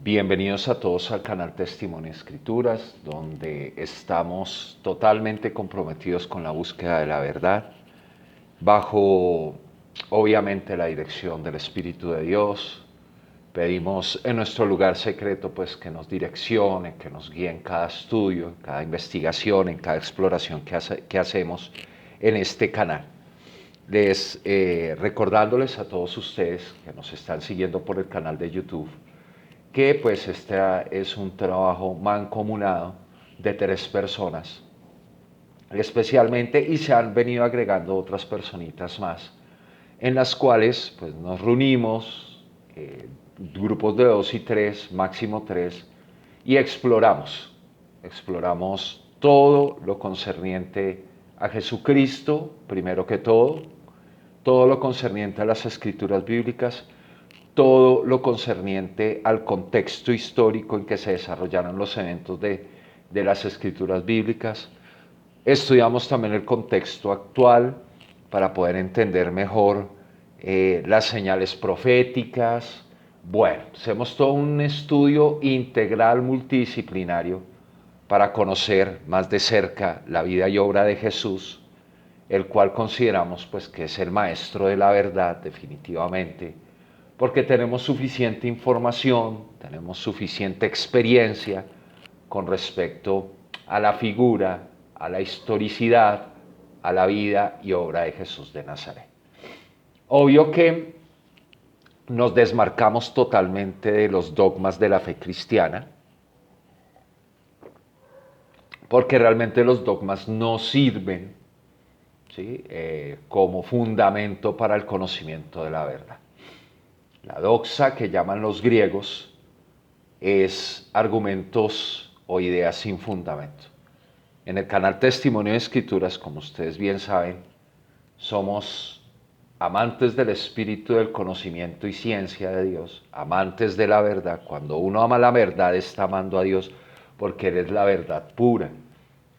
Bienvenidos a todos al canal Testimonio Escrituras, donde estamos totalmente comprometidos con la búsqueda de la verdad, bajo obviamente la dirección del Espíritu de Dios. Pedimos en nuestro lugar secreto pues que nos direccione, que nos guíe en cada estudio, en cada investigación, en cada exploración que hacemos en este canal. Recordándoles a todos ustedes que nos están siguiendo por el canal de YouTube, que pues este es un trabajo mancomunado de 3 personas, especialmente, y se han venido agregando otras personitas más, en las cuales pues nos reunimos, grupos de 2 y 3, máximo 3, y exploramos todo lo concerniente a Jesucristo, primero que todo lo concerniente a las escrituras bíblicas, todo lo concerniente al contexto histórico en que se desarrollaron los eventos de las escrituras bíblicas. Estudiamos también el contexto actual para poder entender mejor las señales proféticas. Bueno, hacemos todo un estudio integral multidisciplinario para conocer más de cerca la vida y obra de Jesús, el cual consideramos pues que es el maestro de la verdad definitivamente, porque tenemos suficiente información, tenemos suficiente experiencia con respecto a la figura, a la historicidad, a la vida y obra de Jesús de Nazaret. Obvio que nos desmarcamos totalmente de los dogmas de la fe cristiana, porque realmente los dogmas no sirven, ¿sí? Como fundamento para el conocimiento de la verdad. La doxa, que llaman los griegos, es argumentos o ideas sin fundamento. En el canal Testimonio de Escrituras, como ustedes bien saben, somos amantes del espíritu del conocimiento y ciencia de Dios, amantes de la verdad. Cuando uno ama la verdad, está amando a Dios porque Él es la verdad pura.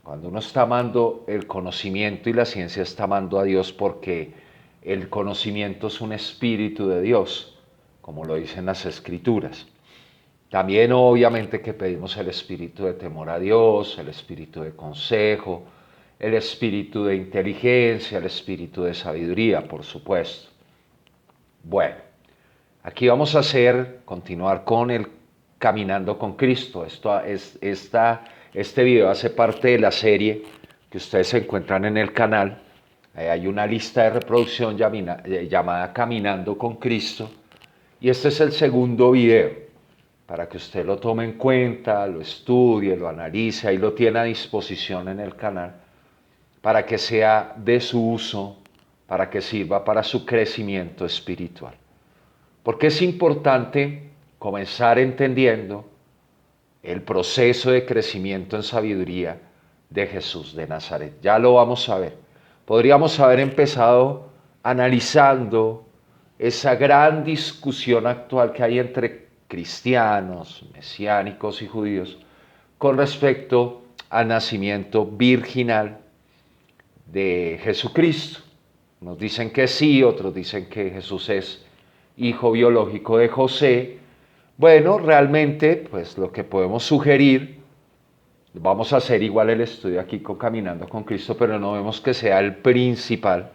Cuando uno está amando el conocimiento y la ciencia, está amando a Dios porque el conocimiento es un espíritu de Dios, como lo dicen las Escrituras. También obviamente que pedimos el espíritu de temor a Dios, el espíritu de consejo, el espíritu de inteligencia, el espíritu de sabiduría, por supuesto. Bueno, aquí vamos a continuar con el Caminando con Cristo. Este video hace parte de la serie que ustedes se encuentran en el canal. Hay una lista de reproducción llamada Caminando con Cristo. Y este es el segundo video, para que usted lo tome en cuenta, lo estudie, lo analice. Ahí lo tiene a disposición en el canal, para que sea de su uso, para que sirva para su crecimiento espiritual. Porque es importante comenzar entendiendo el proceso de crecimiento en sabiduría de Jesús de Nazaret. Ya lo vamos a ver. Podríamos haber empezado analizando esa gran discusión actual que hay entre cristianos, mesiánicos y judíos con respecto al nacimiento virginal de Jesucristo. Unos dicen que sí, otros dicen que Jesús es hijo biológico de José. Bueno, realmente, pues lo que podemos sugerir, vamos a hacer igual el estudio aquí con Caminando con Cristo, pero no vemos que sea el principal,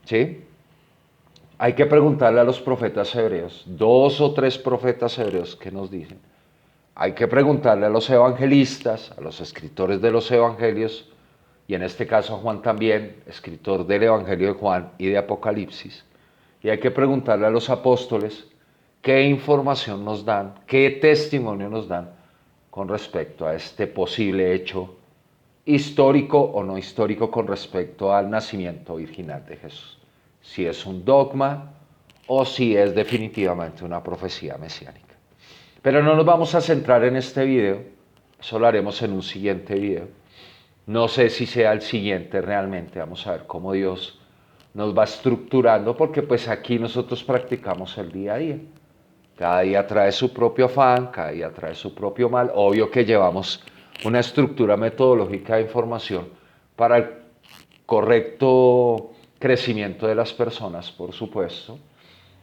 ¿sí? Hay que preguntarle a los profetas hebreos, 2 o 3 profetas hebreos que nos dicen. Hay que preguntarle a los evangelistas, a los escritores de los evangelios, y en este caso a Juan también, escritor del Evangelio de Juan y de Apocalipsis. Y hay que preguntarle a los apóstoles qué información nos dan, qué testimonio nos dan con respecto a este posible hecho histórico o no histórico con respecto al nacimiento virginal de Jesús. Si es un dogma o si es definitivamente una profecía mesiánica. Pero no nos vamos a centrar en este video, eso lo haremos en un siguiente video. No sé si sea el siguiente realmente, vamos a ver cómo Dios nos va estructurando, porque pues aquí nosotros practicamos el día a día. Cada día trae su propio afán, cada día trae su propio mal. Obvio que llevamos una estructura metodológica de información para el correcto crecimiento de las personas, por supuesto.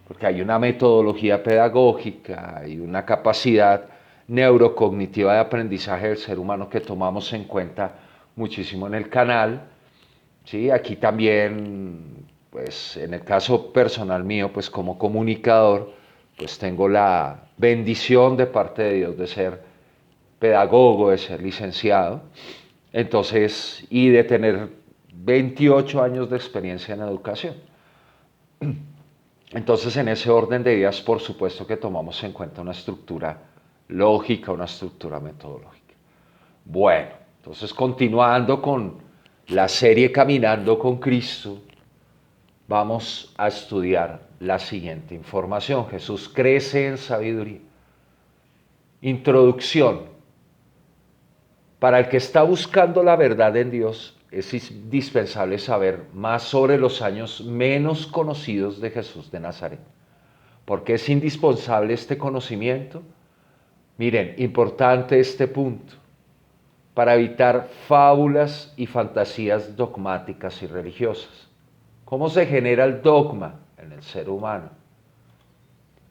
porque hay una metodología pedagógica y una capacidad neurocognitiva de aprendizaje del ser humano que tomamos en cuenta muchísimo en el canal. ¿Sí? Aquí también, pues en el caso personal mío, pues como comunicador, pues tengo la bendición de parte de Dios de ser pedagogo, de ser licenciado, entonces, y de tener 28 años de experiencia en educación. Entonces, en ese orden de ideas, por supuesto que tomamos en cuenta una estructura lógica, una estructura metodológica. Bueno, entonces continuando con la serie Caminando con Cristo, vamos a estudiar la siguiente información. Jesús crece en sabiduría. Introducción. Para el que está buscando la verdad en Dios, es indispensable saber más sobre los años menos conocidos de Jesús de Nazaret. ¿Por qué es indispensable este conocimiento? Miren, importante este punto, para evitar fábulas y fantasías dogmáticas y religiosas. ¿Cómo se genera el dogma en el ser humano?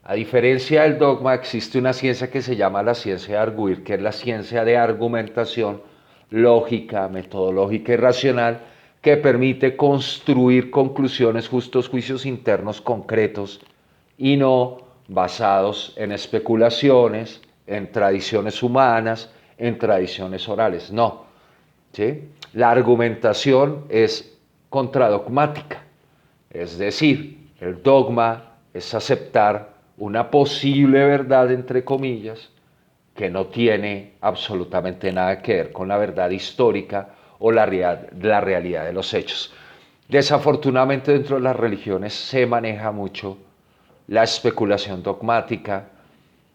A diferencia del dogma, existe una ciencia que se llama la ciencia de arguir, que es la ciencia de argumentación lógica, metodológica y racional, que permite construir conclusiones, justos juicios internos concretos y no basados en especulaciones, en tradiciones humanas, en tradiciones orales. No. ¿Sí? La argumentación es contradogmática, es decir, el dogma es aceptar una posible verdad, entre comillas, que no tiene absolutamente nada que ver con la verdad histórica o la realidad de los hechos. Desafortunadamente dentro de las religiones se maneja mucho la especulación dogmática.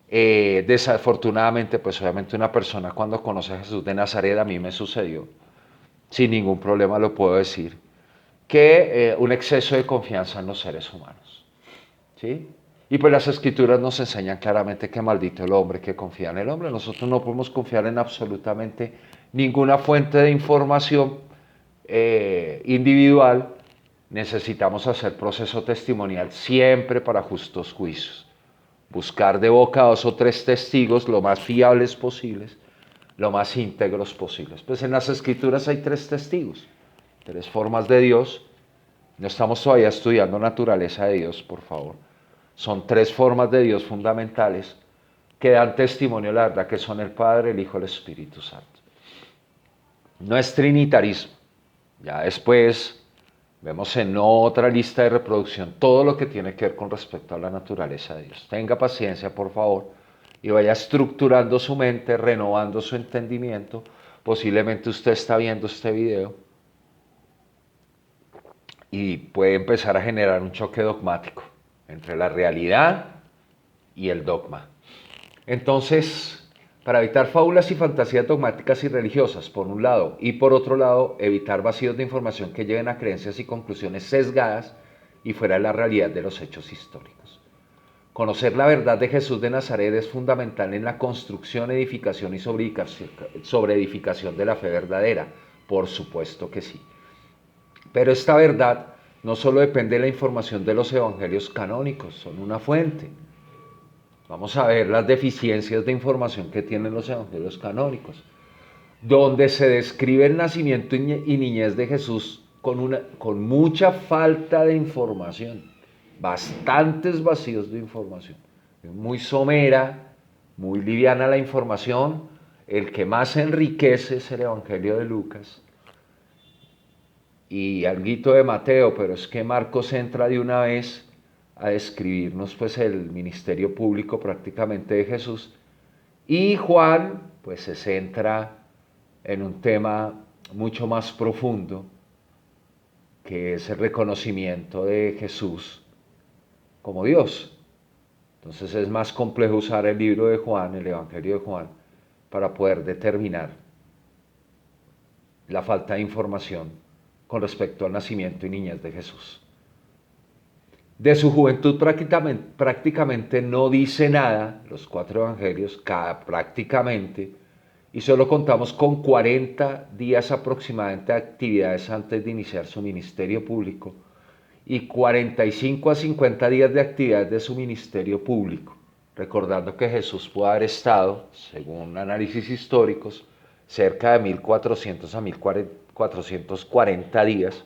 Desafortunadamente, pues obviamente una persona cuando conoce a Jesús de Nazaret, a mí me sucedió, sin ningún problema lo puedo decir, que un exceso de confianza en los seres humanos. ¿Sí? Y pues las escrituras nos enseñan claramente que maldito el hombre que confía en el hombre. Nosotros no podemos confiar en absolutamente ninguna fuente de información individual. Necesitamos hacer proceso testimonial siempre para justos juicios. Buscar de boca a 2 o 3 testigos lo más fiables posibles, lo más íntegros posibles. Pues en las escrituras hay 3 testigos, 3 formas de Dios. No estamos todavía estudiando naturaleza de Dios, por favor. Son 3 formas de Dios fundamentales que dan testimonio, la verdad, que son el Padre, el Hijo y el Espíritu Santo. No es trinitarismo. Ya después vemos en otra lista de reproducción todo lo que tiene que ver con respecto a la naturaleza de Dios. Tenga paciencia, por favor, y vaya estructurando su mente, renovando su entendimiento. Posiblemente usted está viendo este video y puede empezar a generar un choque dogmático entre la realidad y el dogma. Entonces, para evitar fábulas y fantasías dogmáticas y religiosas, por un lado, y por otro lado, evitar vacíos de información que lleven a creencias y conclusiones sesgadas y fuera de la realidad de los hechos históricos. Conocer la verdad de Jesús de Nazaret es fundamental en la construcción, edificación y sobreedificación de la fe verdadera. Por supuesto que sí. Pero esta verdad no solo depende de la información de los evangelios canónicos, son una fuente. Vamos a ver las deficiencias de información que tienen los evangelios canónicos, donde se describe el nacimiento y niñez de Jesús con mucha falta de información, bastantes vacíos de información, muy somera, muy liviana la información. El que más enriquece es el Evangelio de Lucas y alguito de Mateo, pero es que Marcos entra de una vez a describirnos pues el ministerio público prácticamente de Jesús, y Juan pues se centra en un tema mucho más profundo, que es el reconocimiento de Jesús como Dios. Entonces es más complejo usar el libro de Juan, el Evangelio de Juan, para poder determinar la falta de información con respecto al nacimiento y niñez de Jesús. De su juventud prácticamente no dice nada, los 4 evangelios, prácticamente, y solo contamos con 40 días aproximadamente de actividades antes de iniciar su ministerio público, y 45 a 50 días de actividad de su ministerio público, recordando que Jesús pudo haber estado, según análisis históricos, cerca de 1400 a 1440 días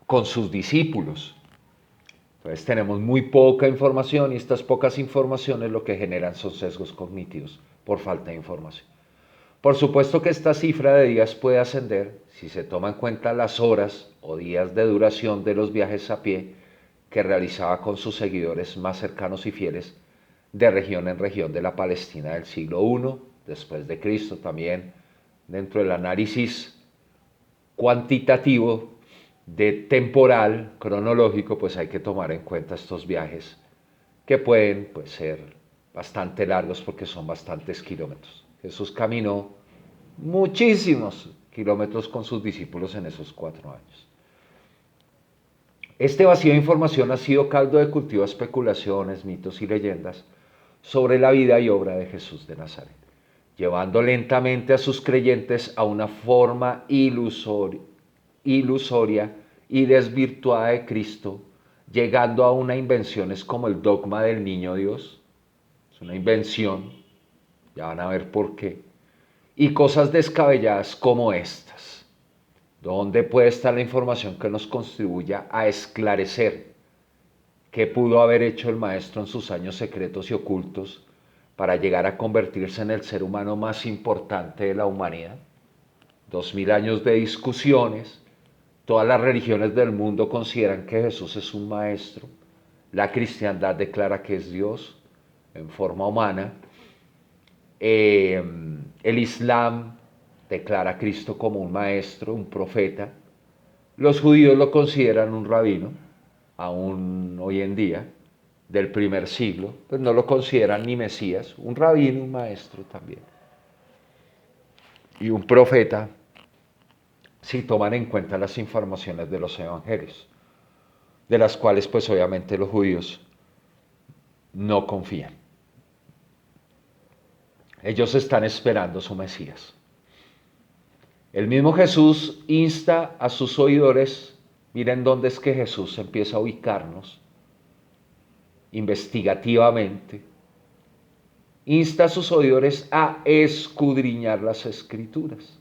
con sus discípulos. Entonces tenemos muy poca información y estas pocas informaciones lo que generan son sesgos cognitivos por falta de información. Por supuesto que esta cifra de días puede ascender si se toma en cuenta las horas o días de duración de los viajes a pie que realizaba con sus seguidores más cercanos y fieles de región en región de la Palestina del siglo I después de Cristo. También dentro del análisis cuantitativo de temporal, cronológico, pues hay que tomar en cuenta estos viajes que pueden pues, ser bastante largos porque son bastantes kilómetros. Jesús caminó muchísimos kilómetros con sus discípulos en esos 4 años. Este vacío de información ha sido caldo de cultivo a especulaciones, mitos y leyendas sobre la vida y obra de Jesús de Nazaret, llevando lentamente a sus creyentes a una forma ilusoria y desvirtuada de Cristo, llegando a una invención es como el dogma del niño Dios. Es una invención, ya van a ver por qué. Y cosas descabelladas como estas. ¿Dónde puede estar la información que nos contribuya a esclarecer qué pudo haber hecho el maestro en sus años secretos y ocultos para llegar a convertirse en el ser humano más importante de la humanidad? 2000 años de discusiones. Todas las religiones del mundo consideran que Jesús es un maestro. La cristiandad declara que es Dios en forma humana. El Islam declara a Cristo como un maestro, un profeta. Los judíos lo consideran un rabino, aún hoy en día, del primer siglo, pues no lo consideran ni Mesías, un rabino, un maestro también. Y un profeta, si toman en cuenta las informaciones de los evangelios, de las cuales pues obviamente los judíos no confían. Ellos están esperando su Mesías. El mismo Jesús insta a sus oidores, miren dónde es que Jesús empieza a ubicarnos investigativamente, insta a sus oidores a escudriñar las Escrituras,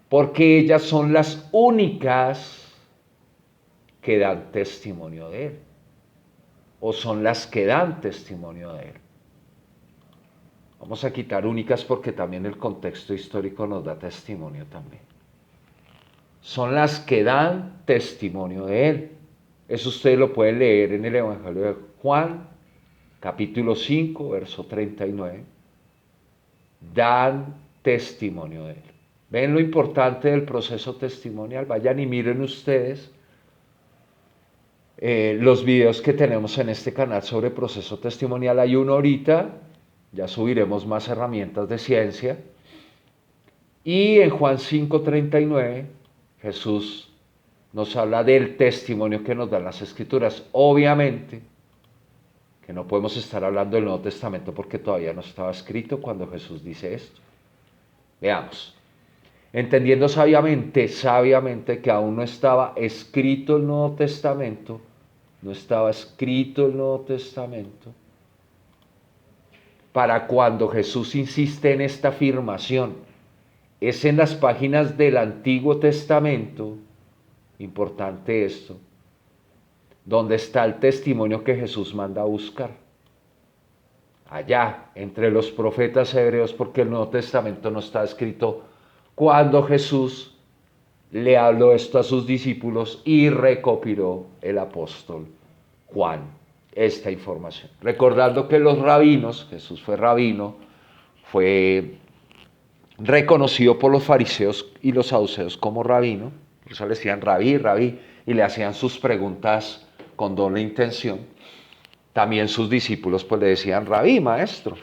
porque ellas son las únicas que dan testimonio de Él, o son las que dan testimonio de Él. Vamos a quitar únicas porque también el contexto histórico nos da testimonio también. Son las que dan testimonio de Él. Eso ustedes lo pueden leer en el Evangelio de Juan, capítulo 5, verso 39. Dan testimonio de Él. ¿Ven lo importante del proceso testimonial? Vayan y miren ustedes los videos que tenemos en este canal sobre proceso testimonial. Hay uno ahorita, ya subiremos más herramientas de ciencia. Y en Juan 5:39, Jesús nos habla del testimonio que nos dan las Escrituras. Obviamente que no podemos estar hablando del Nuevo Testamento porque todavía no estaba escrito cuando Jesús dice esto. Veamos. Entendiendo sabiamente que aún no estaba escrito el Nuevo Testamento, para cuando Jesús insiste en esta afirmación, es en las páginas del Antiguo Testamento, importante esto, donde está el testimonio que Jesús manda a buscar. Allá, entre los profetas hebreos, porque el Nuevo Testamento no está escrito cuando Jesús le habló esto a sus discípulos y recopiló el apóstol Juan esta información. Recordando que los rabinos, Jesús fue rabino, fue reconocido por los fariseos y los saduceos como rabino, por eso le decían rabí, rabí, y le hacían sus preguntas con doble intención. También sus discípulos pues le decían rabí, maestro.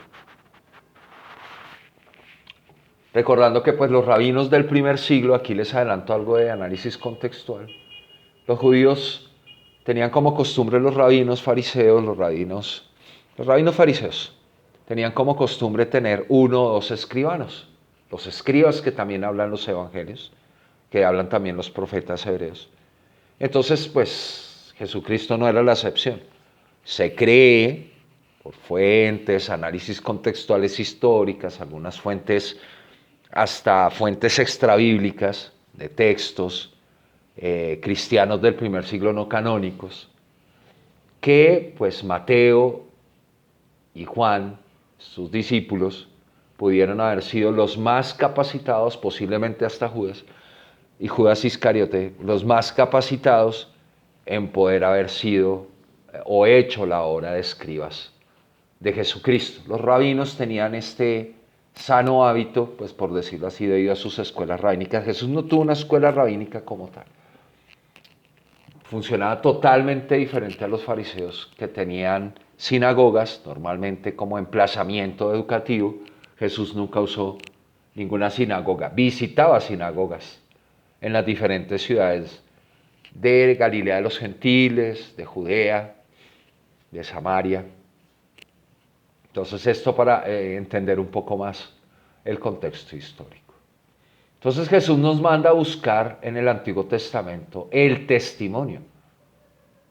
Recordando que pues los rabinos del primer siglo, aquí les adelanto algo de análisis contextual, los judíos tenían como costumbre los rabinos fariseos, los rabinos fariseos, tenían como costumbre tener 1 o 2 escribanos, los escribas que también hablan los evangelios, que hablan también los profetas hebreos. Entonces, pues, Jesucristo no era la excepción. Se cree, por fuentes, análisis contextuales históricas, algunas fuentes, hasta fuentes extrabíblicas de textos cristianos del primer siglo no canónicos, que pues Mateo y Juan, sus discípulos, pudieron haber sido los más capacitados, posiblemente hasta Judas, y Judas Iscariote, los más capacitados en poder haber sido o hecho la obra de escribas de Jesucristo. Los rabinos tenían este sano hábito, pues por decirlo así, debido a sus escuelas rabínicas. Jesús no tuvo una escuela rabínica como tal. Funcionaba totalmente diferente a los fariseos, que tenían sinagogas, normalmente como emplazamiento educativo. Jesús nunca usó ninguna sinagoga, visitaba sinagogas en las diferentes ciudades de Galilea de los Gentiles, de Judea, de Samaria. Entonces esto para entender un poco más el contexto histórico. Entonces Jesús nos manda a buscar en el Antiguo Testamento el testimonio.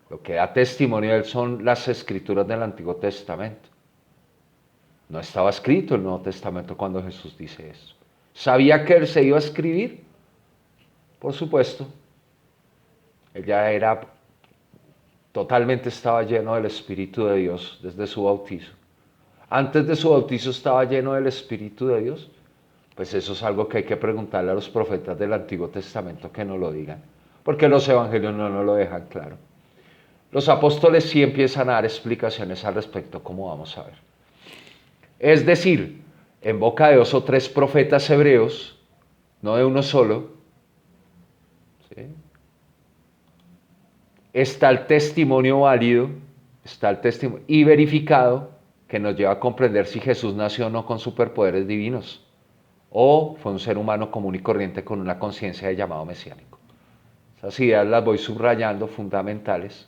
Lo que da testimonio de él son las escrituras del Antiguo Testamento. No estaba escrito el Nuevo Testamento cuando Jesús dice eso. ¿Sabía que él se iba a escribir? Por supuesto. Él ya era, totalmente estaba lleno del Espíritu de Dios desde su bautizo. Antes de su bautizo estaba lleno del Espíritu de Dios. Pues eso es algo que hay que preguntarle a los profetas del Antiguo Testamento que no lo digan, porque los evangelios no nos lo dejan claro. Los apóstoles sí empiezan a dar explicaciones al respecto, como vamos a ver. Es decir, en boca de 2 o 3 profetas hebreos, no de uno solo, ¿sí?, está el testimonio válido, está el testimonio y verificado que nos lleva a comprender si Jesús nació o no con superpoderes divinos, o fue un ser humano común y corriente con una conciencia de llamado mesiánico. Esas ideas las voy subrayando, fundamentales,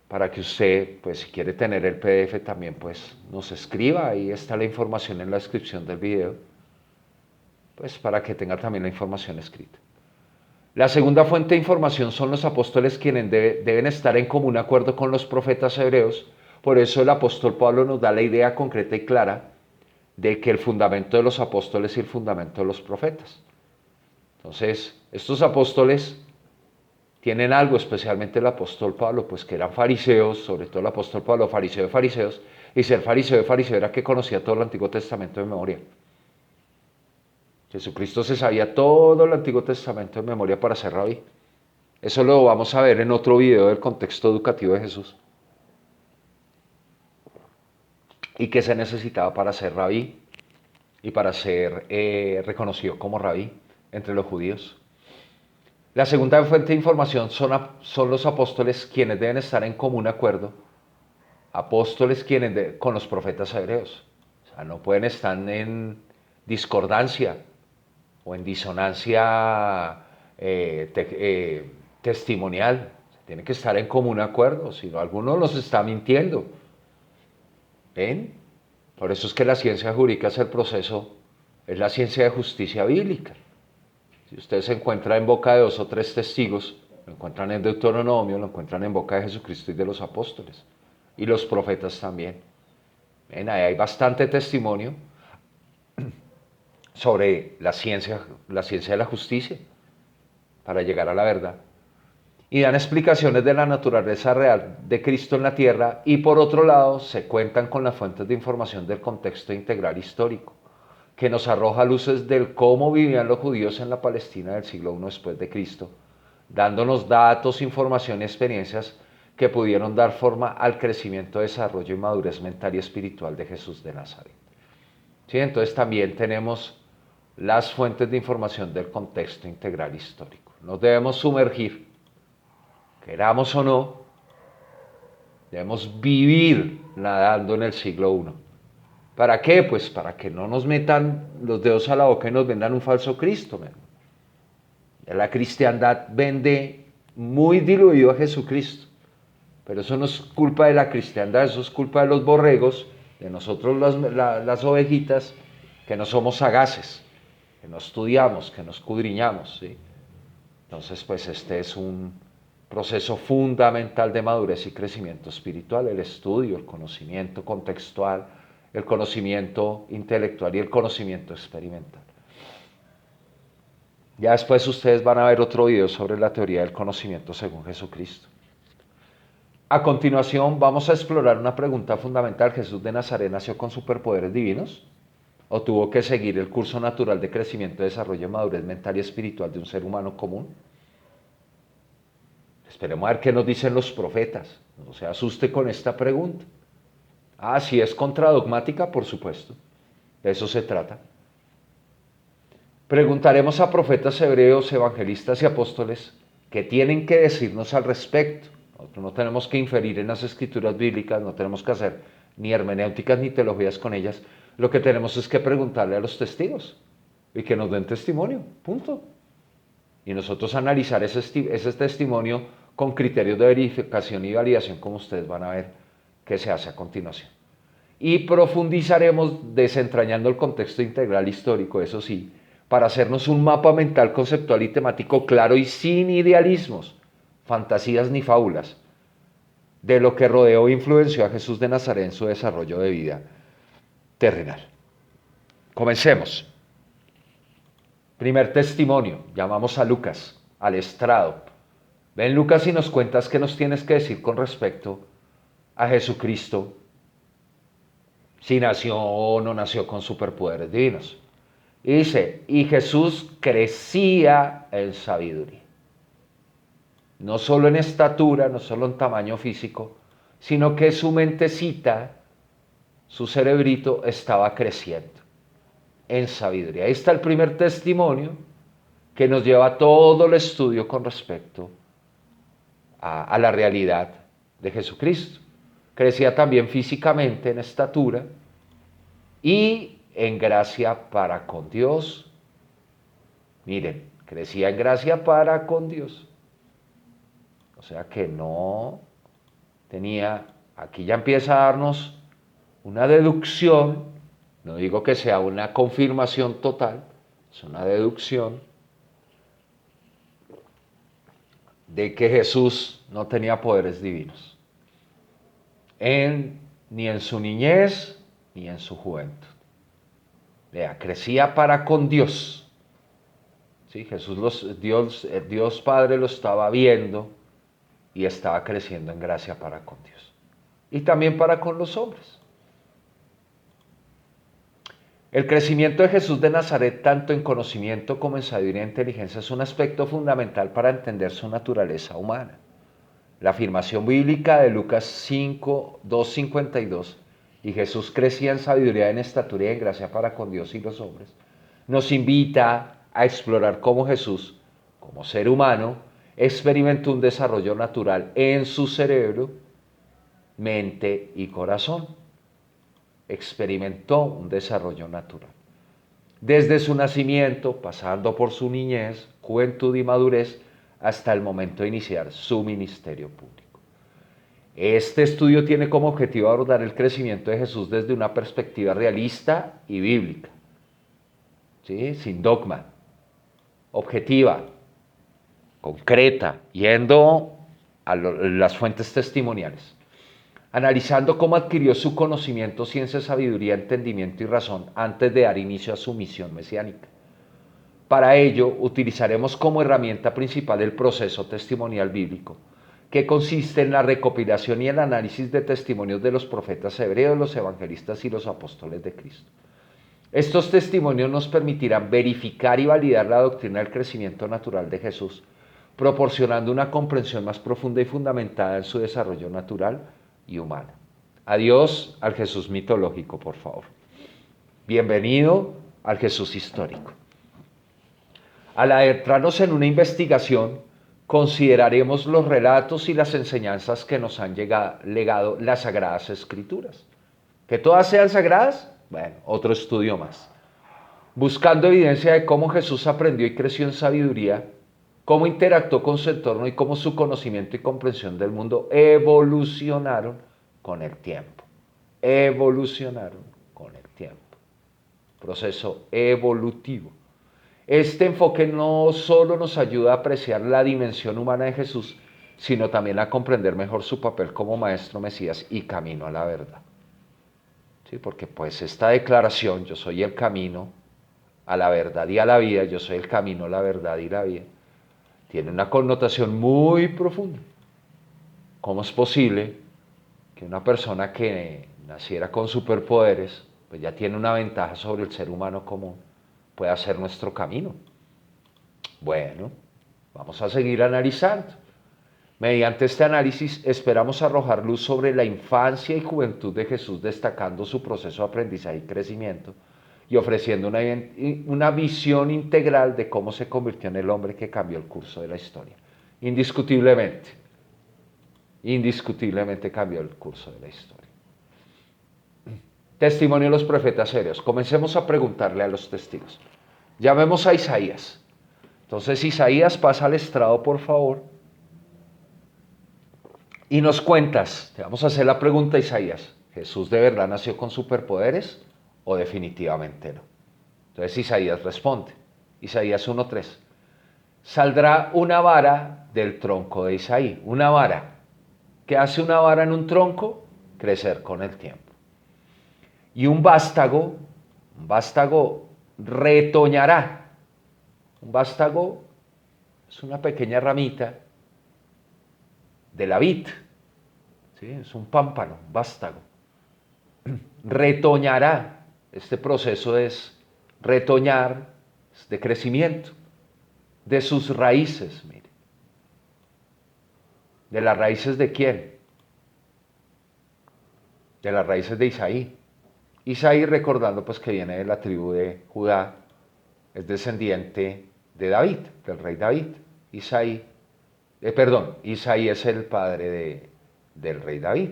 para que usted, pues si quiere tener el PDF también, pues nos escriba. Ahí está la información en la descripción del video, pues para que tenga también la información escrita. La segunda fuente de información son los apóstoles, quienes deben estar en común acuerdo con los profetas hebreos. Por eso el apóstol Pablo nos da la idea concreta y clara de que el fundamento de los apóstoles y el fundamento de los profetas. Entonces, estos apóstoles tienen algo, especialmente el apóstol Pablo, pues que eran fariseos, sobre todo el apóstol Pablo, fariseo de fariseos, y ser fariseo de fariseo era que conocía todo el Antiguo Testamento de memoria. Jesucristo se sabía todo el Antiguo Testamento de memoria para ser rabí. Eso lo vamos a ver en otro video del contexto educativo de Jesús. Y qué se necesitaba para ser rabí y para ser reconocido como rabí entre los judíos. La segunda fuente de información son los apóstoles, quienes deben estar en común acuerdo. Apóstoles con los profetas hebreos. O sea, no pueden estar en discordancia o en disonancia testimonial. Tienen que estar en común acuerdo, si no, alguno los está mintiendo. ¿Ven? Por eso es que la ciencia jurídica es el proceso, es la ciencia de justicia bíblica. Si usted se encuentra en boca de 2 o 3 testigos, lo encuentran en Deuteronomio, lo encuentran en boca de Jesucristo y de los apóstoles, y los profetas también. ¿Ven? Ahí hay bastante testimonio sobre la ciencia de la justicia, para llegar a la verdad. Y dan explicaciones de la naturaleza real de Cristo en la tierra, y por otro lado se cuentan con las fuentes de información del contexto integral histórico, que nos arroja luces del cómo vivían los judíos en la Palestina del siglo I después de Cristo, dándonos datos, información y experiencias que pudieron dar forma al crecimiento, desarrollo y madurez mental y espiritual de Jesús de Nazaret. ¿Sí? Entonces también tenemos las fuentes de información del contexto integral histórico. Nos debemos sumergir, queramos o no, debemos vivir nadando en el siglo I. ¿Para qué? Pues para que no nos metan los dedos a la boca y nos vendan un falso Cristo. La cristiandad vende muy diluido a Jesucristo, pero eso no es culpa de la cristiandad, eso es culpa de los borregos, de nosotros las ovejitas, que no somos sagaces, que no estudiamos, que no escudriñamos, ¿sí? Entonces, pues este es un proceso fundamental de madurez y crecimiento espiritual, el estudio, el conocimiento contextual, el conocimiento intelectual y el conocimiento experimental. Ya después ustedes van a ver otro video sobre la teoría del conocimiento según Jesucristo. A continuación vamos a explorar una pregunta fundamental. ¿Jesús de Nazaret nació con superpoderes divinos? ¿O tuvo que seguir el curso natural de crecimiento, desarrollo y madurez mental y espiritual de un ser humano común? Esperemos a ver qué nos dicen los profetas. No se asuste con esta pregunta. Ah, si es contradogmática, por supuesto. De eso se trata. Preguntaremos a profetas hebreos, evangelistas y apóstoles qué tienen que decirnos al respecto. Nosotros no tenemos que inferir en las escrituras bíblicas, no tenemos que hacer ni hermenéuticas ni teologías con ellas. Lo que tenemos es que preguntarle a los testigos y que nos den testimonio, punto. Y nosotros analizar ese testimonio con criterios de verificación y validación, como ustedes van a ver que se hace a continuación. Y profundizaremos desentrañando el contexto integral histórico, eso sí, para hacernos un mapa mental, conceptual y temático claro y sin idealismos, fantasías ni fábulas, de lo que rodeó e influenció a Jesús de Nazaret en su desarrollo de vida terrenal. Comencemos. Primer testimonio, llamamos a Lucas, al estrado. Ven, Lucas, y nos cuentas qué nos tienes que decir con respecto a Jesucristo, si nació o no nació con superpoderes divinos. Y dice, y Jesús crecía en sabiduría. No solo en estatura, no solo en tamaño físico, sino que su mentecita, su cerebrito estaba creciendo en sabiduría. Ahí está el primer testimonio que nos lleva a todo el estudio con respecto a la realidad de Jesucristo. Crecía también físicamente en estatura y en gracia para con Dios. Miren, crecía en gracia para con Dios. O sea que no tenía, aquí ya empieza a darnos una deducción, no digo que sea una confirmación total, es una deducción de que Jesús no tenía poderes divinos, ni en su niñez ni en su juventud. Vea, crecía para con Dios. ¿Sí? Dios Padre lo estaba viendo y estaba creciendo en gracia para con Dios. Y también para con los hombres. El crecimiento de Jesús de Nazaret, tanto en conocimiento como en sabiduría e inteligencia, es un aspecto fundamental para entender su naturaleza humana. La afirmación bíblica de Lucas 5, 2:52, y Jesús crecía en sabiduría, en estatura y en gracia para con Dios y los hombres, nos invita a explorar cómo Jesús, como ser humano, experimentó un desarrollo natural en su cerebro, mente y corazón. Experimentó un desarrollo natural. Desde su nacimiento, pasando por su niñez, juventud y madurez, hasta el momento de iniciar su ministerio público. Este estudio tiene como objetivo abordar el crecimiento de Jesús desde una perspectiva realista y bíblica, ¿sí? Sin dogma, objetiva, concreta, yendo a las fuentes testimoniales, analizando cómo adquirió su conocimiento, ciencia, sabiduría, entendimiento y razón antes de dar inicio a su misión mesiánica. Para ello, utilizaremos como herramienta principal el proceso testimonial bíblico, que consiste en la recopilación y el análisis de testimonios de los profetas hebreos, los evangelistas y los apóstoles de Cristo. Estos testimonios nos permitirán verificar y validar la doctrina del crecimiento natural de Jesús, proporcionando una comprensión más profunda y fundamentada en su desarrollo natural y humano. Adiós al Jesús mitológico, por favor. Bienvenido al Jesús histórico. Al adentrarnos en una investigación, consideraremos los relatos y las enseñanzas que nos han legado las Sagradas Escrituras. ¿Que todas sean sagradas? Bueno, otro estudio más. Buscando evidencia de cómo Jesús aprendió y creció en sabiduría, cómo interactuó con su entorno y cómo su conocimiento y comprensión del mundo evolucionaron con el tiempo. Evolucionaron con el tiempo. proceso evolutivo. Este enfoque no solo nos ayuda a apreciar la dimensión humana de Jesús, sino también a comprender mejor su papel como Maestro, Mesías y camino a la verdad. ¿Sí? Porque pues esta declaración, yo soy el camino a la verdad y a la vida, yo soy el camino, la verdad y la vida, tiene una connotación muy profunda. ¿Cómo es posible que una persona que naciera con superpoderes, pues ya tiene una ventaja sobre el ser humano común, pueda ser nuestro camino? Bueno, vamos a seguir analizando. Mediante este análisis esperamos arrojar luz sobre la infancia y juventud de Jesús, destacando su proceso de aprendizaje y crecimiento y ofreciendo una visión integral de cómo se convirtió en el hombre que cambió el curso de la historia. Indiscutiblemente, indiscutiblemente cambió el curso de la historia. Testimonio de los profetas serios. Comencemos a preguntarle a los testigos. Llamemos a Isaías. Entonces Isaías, pasa al estrado, por favor. Y nos cuentas, te vamos a hacer la pregunta, Isaías, ¿Jesús de verdad nació con superpoderes o definitivamente no? Entonces Isaías responde, Isaías 1:3, saldrá una vara del tronco de Isaí, una vara. ¿Qué hace una vara en un tronco? Crecer con el tiempo. Y un vástago retoñará. Un vástago es una pequeña ramita de la vid, ¿sí? Es un pámpano, un vástago. Retoñará, este proceso es retoñar, es de crecimiento, de sus raíces, mire. ¿De las raíces de quién? De las raíces de Isaí. Isaí, recordando pues que viene de la tribu de Judá, es descendiente de David, del rey David. Isaí es el padre del rey David,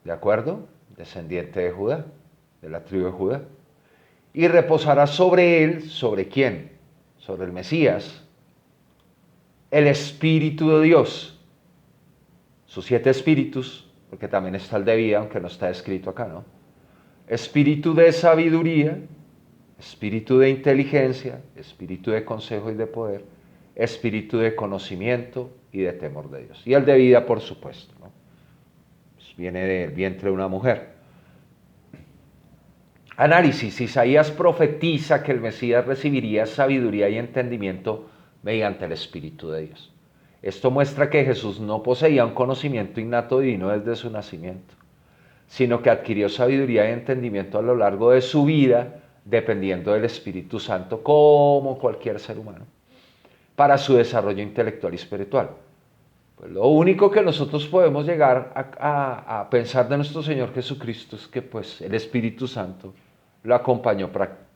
¿de acuerdo? Descendiente de Judá, de la tribu de Judá. Y reposará sobre él, ¿sobre quién? Sobre el Mesías, el Espíritu de Dios. Sus 7 espíritus, porque también está el de vida, aunque no está escrito acá, ¿no? Espíritu de sabiduría, espíritu de inteligencia, espíritu de consejo y de poder, espíritu de conocimiento y de temor de Dios. Y el de vida, por supuesto, ¿no? Pues viene del vientre de una mujer. Análisis. Isaías profetiza que el Mesías recibiría sabiduría y entendimiento mediante el Espíritu de Dios. Esto muestra que Jesús no poseía un conocimiento innato divino desde su nacimiento, sino que adquirió sabiduría y entendimiento a lo largo de su vida, dependiendo del Espíritu Santo, como cualquier ser humano, para su desarrollo intelectual y espiritual. Pues lo único que nosotros podemos llegar a pensar de nuestro Señor Jesucristo es que pues el Espíritu Santo lo acompañó,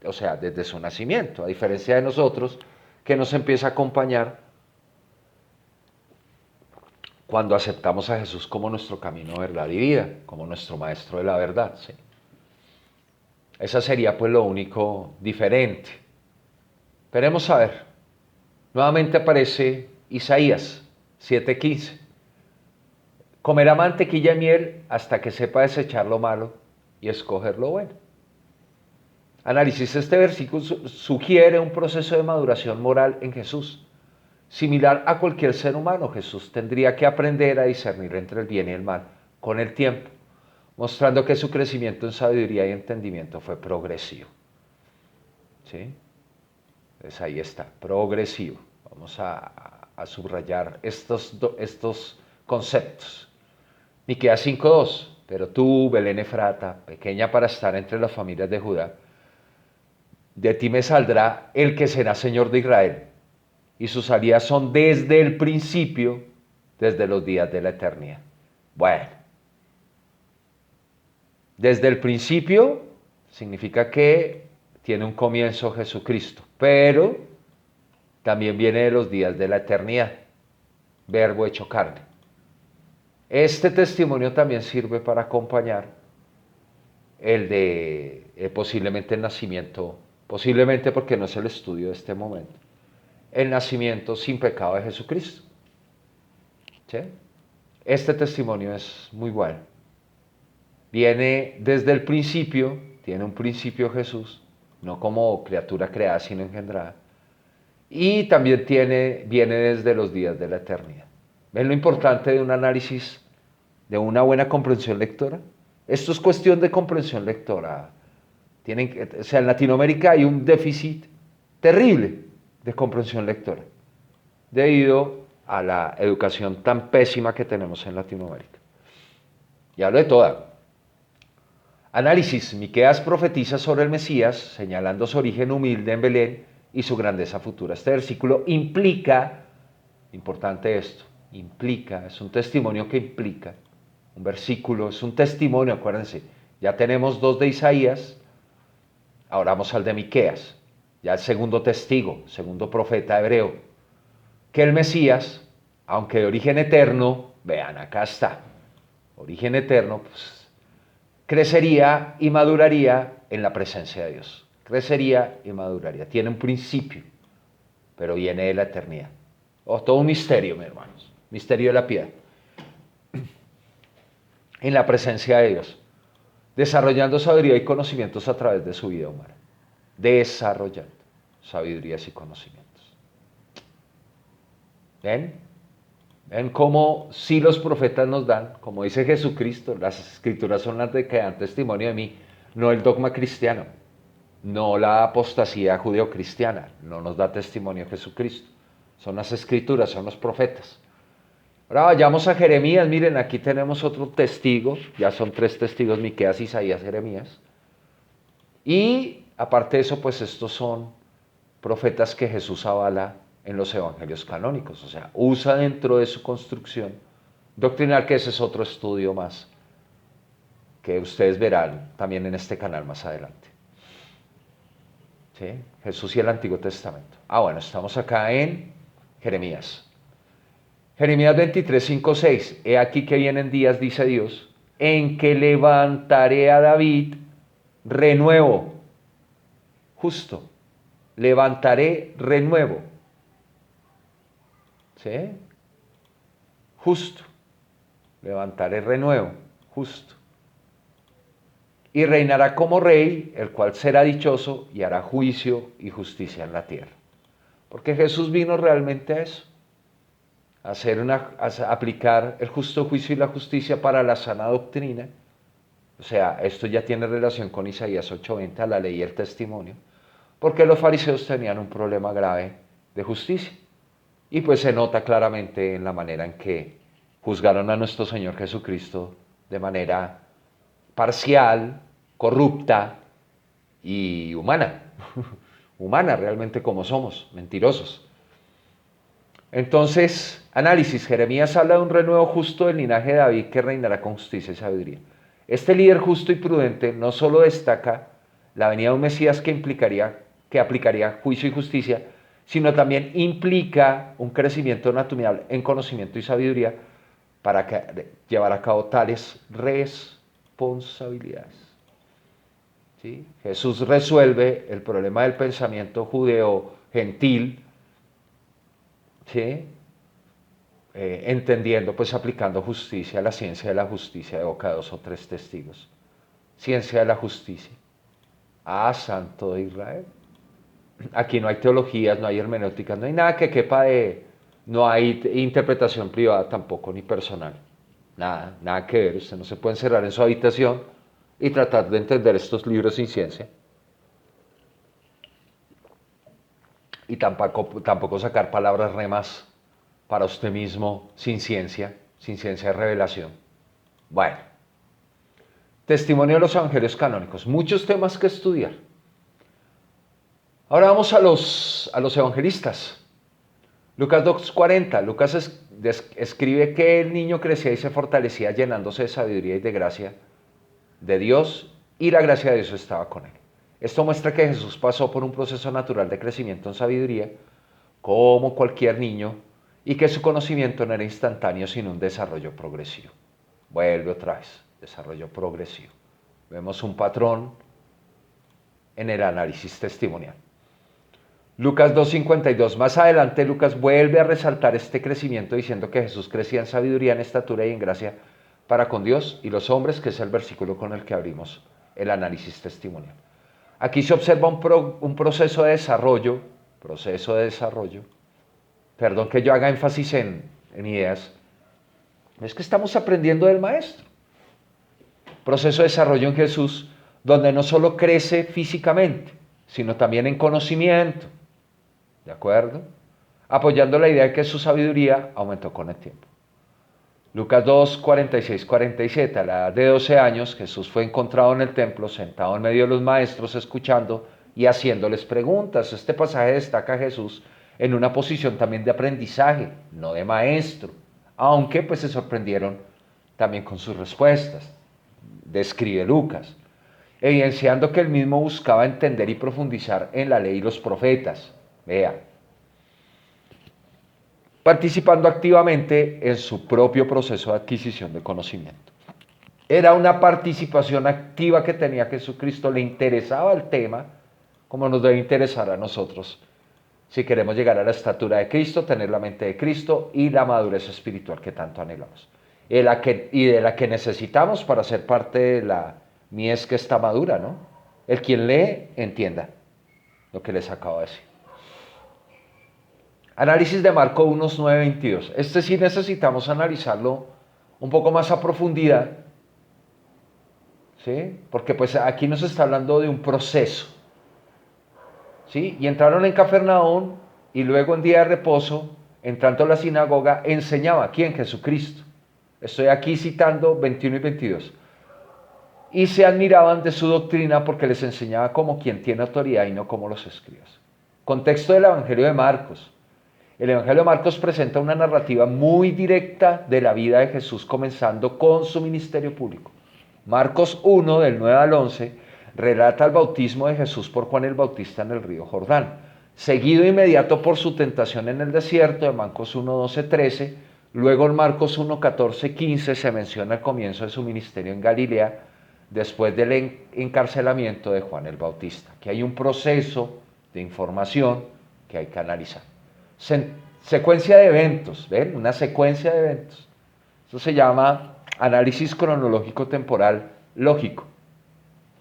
o sea, desde su nacimiento, a diferencia de nosotros, que nos empieza a acompañar cuando aceptamos a Jesús como nuestro camino, verdad y vida, como nuestro Maestro de la verdad. ¿Sí? Esa sería pues lo único diferente. Esperemos a ver. Nuevamente aparece Isaías 7:15. Comerá mantequilla y miel hasta que sepa desechar lo malo y escoger lo bueno. Análisis. Este versículo sugiere un proceso de maduración moral en Jesús. Similar a cualquier ser humano, Jesús tendría que aprender a discernir entre el bien y el mal con el tiempo, mostrando que su crecimiento en sabiduría y entendimiento fue progresivo. ¿Sí? Entonces ahí está, progresivo. Vamos a subrayar estos conceptos. Miqueas 5:2. Pero tú, Belén Efrata, pequeña para estar entre las familias de Judá, de ti me saldrá el que será Señor de Israel, y sus salidas son desde el principio, desde los días de la eternidad. Bueno, desde el principio significa que tiene un comienzo Jesucristo, pero también viene de los días de la eternidad, verbo hecho carne. Este testimonio también sirve para acompañar el de posiblemente el nacimiento, posiblemente porque no es el estudio de este momento, el nacimiento sin pecado de Jesucristo. ¿Sí? Este testimonio es muy bueno. Viene desde el principio, tiene un principio Jesús, no como criatura creada, sino engendrada. Y también viene desde los días de la eternidad. ¿Ven lo importante de un análisis, de una buena comprensión lectora? Esto es cuestión de comprensión lectora. O sea, en Latinoamérica hay un déficit terrible de comprensión lectora, debido a la educación tan pésima que tenemos en Latinoamérica. Y hablo de toda. Análisis. Miqueas profetiza sobre el Mesías, señalando su origen humilde en Belén y su grandeza futura. Este versículo implica, importante esto, implica, es un testimonio que implica, un versículo es un testimonio, acuérdense, ya tenemos 2 de Isaías, ahora vamos al de Miqueas, ya el segundo testigo, segundo profeta hebreo, que el Mesías, aunque de origen eterno, vean, acá está, origen eterno, pues crecería y maduraría en la presencia de Dios. Crecería y maduraría. Tiene un principio, pero viene de la eternidad. Todo un misterio, mis hermanos. Misterio de la piedad. En la presencia de Dios. Desarrollando sabiduría y conocimientos a través de su vida humana. Desarrollando sabidurías y conocimientos. ¿Ven? ¿Ven cómo si los profetas nos dan, como dice Jesucristo, las escrituras son las que dan testimonio de mí, no el dogma cristiano, no la apostasía judeocristiana, no nos da testimonio Jesucristo, son las escrituras, son los profetas. Ahora vayamos a Jeremías, miren, aquí tenemos otro testigo, ya son 3 testigos, Miqueas, Isaías, Jeremías, y aparte de eso, pues estos son profetas que Jesús avala en los evangelios canónicos, o sea, usa dentro de su construcción doctrinal, que ese es otro estudio más, que ustedes verán también en este canal más adelante. ¿Sí? Jesús y el Antiguo Testamento. Bueno, estamos acá en Jeremías. Jeremías 23, 5, 6. He aquí que vienen días, dice Dios, en que levantaré a David renuevo, justo, levantaré renuevo. ¿Sí? Justo. Levantaré renuevo, justo. Y reinará como rey, el cual será dichoso y hará juicio y justicia en la tierra. Porque Jesús vino realmente a eso, a aplicar el justo juicio y la justicia para la sana doctrina. O sea, esto ya tiene relación con Isaías 8:20, a la ley y el testimonio, porque los fariseos tenían un problema grave de justicia. Y pues se nota claramente en la manera en que juzgaron a nuestro Señor Jesucristo de manera parcial, corrupta y humana. Humana realmente como somos, mentirosos. Entonces, análisis. Jeremías habla de un renuevo justo del linaje de David que reinará con justicia y sabiduría. Este líder justo y prudente no solo destaca la venida de un Mesías que aplicaría juicio y justicia, sino también implica un crecimiento natural en conocimiento y sabiduría para llevar a cabo tales responsabilidades. ¿Sí? Jesús resuelve el problema del pensamiento judeo-gentil, ¿sí? Entendiendo, pues aplicando justicia, la ciencia de la justicia, evoca 2 o 3 testigos. Ciencia de la justicia. Santo de Israel. Aquí no hay teologías, no hay hermenéuticas, no hay nada que quepa no hay interpretación privada tampoco, ni personal. Nada que ver. Usted no se puede encerrar en su habitación y tratar de entender estos libros sin ciencia. Y tampoco sacar palabras remas para usted mismo sin ciencia de revelación. Bueno, testimonio de los evangelios canónicos, muchos temas que estudiar. Ahora vamos a los evangelistas. Lucas 2:40, Lucas escribe que el niño crecía y se fortalecía llenándose de sabiduría y de gracia de Dios, y la gracia de Dios estaba con él. Esto muestra que Jesús pasó por un proceso natural de crecimiento en sabiduría, como cualquier niño, y que su conocimiento no era instantáneo, sino un desarrollo progresivo. Vuelve otra vez, desarrollo progresivo. Vemos un patrón en el análisis testimonial. Lucas 2:52, más adelante Lucas vuelve a resaltar este crecimiento diciendo que Jesús crecía en sabiduría, en estatura y en gracia para con Dios y los hombres, que es el versículo con el que abrimos el análisis testimonial. Aquí se observa un proceso de desarrollo, perdón que yo haga énfasis en ideas, es que estamos aprendiendo del Maestro. Proceso de desarrollo en Jesús, donde no solo crece físicamente, sino también en conocimiento, ¿de acuerdo? Apoyando la idea de que su sabiduría aumentó con el tiempo. Lucas 2, 46, 47, a la edad de 12 años, Jesús fue encontrado en el templo, sentado en medio de los maestros, escuchando y haciéndoles preguntas. Este pasaje destaca a Jesús en una posición también de aprendizaje, no de maestro, aunque pues se sorprendieron también con sus respuestas. Describe Lucas, evidenciando que él mismo buscaba entender y profundizar en la ley y los profetas. Vea, participando activamente en su propio proceso de adquisición de conocimiento. Era una participación activa que tenía Jesucristo, le interesaba el tema como nos debe interesar a nosotros. Si queremos llegar a la estatura de Cristo, tener la mente de Cristo y la madurez espiritual que tanto anhelamos. Y de la que necesitamos para ser parte de la mies que está madura, ¿no? El quien lee, entienda lo que les acabo de decir. Análisis de Marcos 1, 9, 22. Este sí necesitamos analizarlo un poco más a profundidad, ¿sí? Porque pues aquí nos está hablando de un proceso, ¿sí? Y entraron en Cafarnaúm y luego en día de reposo, entrando a la sinagoga, enseñaba. ¿Quién? Jesucristo. Estoy aquí citando 21 y 22. Y se admiraban de su doctrina porque les enseñaba como quien tiene autoridad y no como los escribas. Contexto del Evangelio de Marcos. El Evangelio de Marcos presenta una narrativa muy directa de la vida de Jesús, comenzando con su ministerio público. Marcos 1, del 9 al 11, relata el bautismo de Jesús por Juan el Bautista en el río Jordán, seguido inmediato por su tentación en el desierto de Marcos 1, 12, 13. Luego en Marcos 1, 14, 15 se menciona el comienzo de su ministerio en Galilea, después del encarcelamiento de Juan el Bautista. Aquí hay un proceso de información que hay que analizar. Secuencia de eventos, ¿ven? Una secuencia de eventos. Eso se llama análisis cronológico temporal lógico.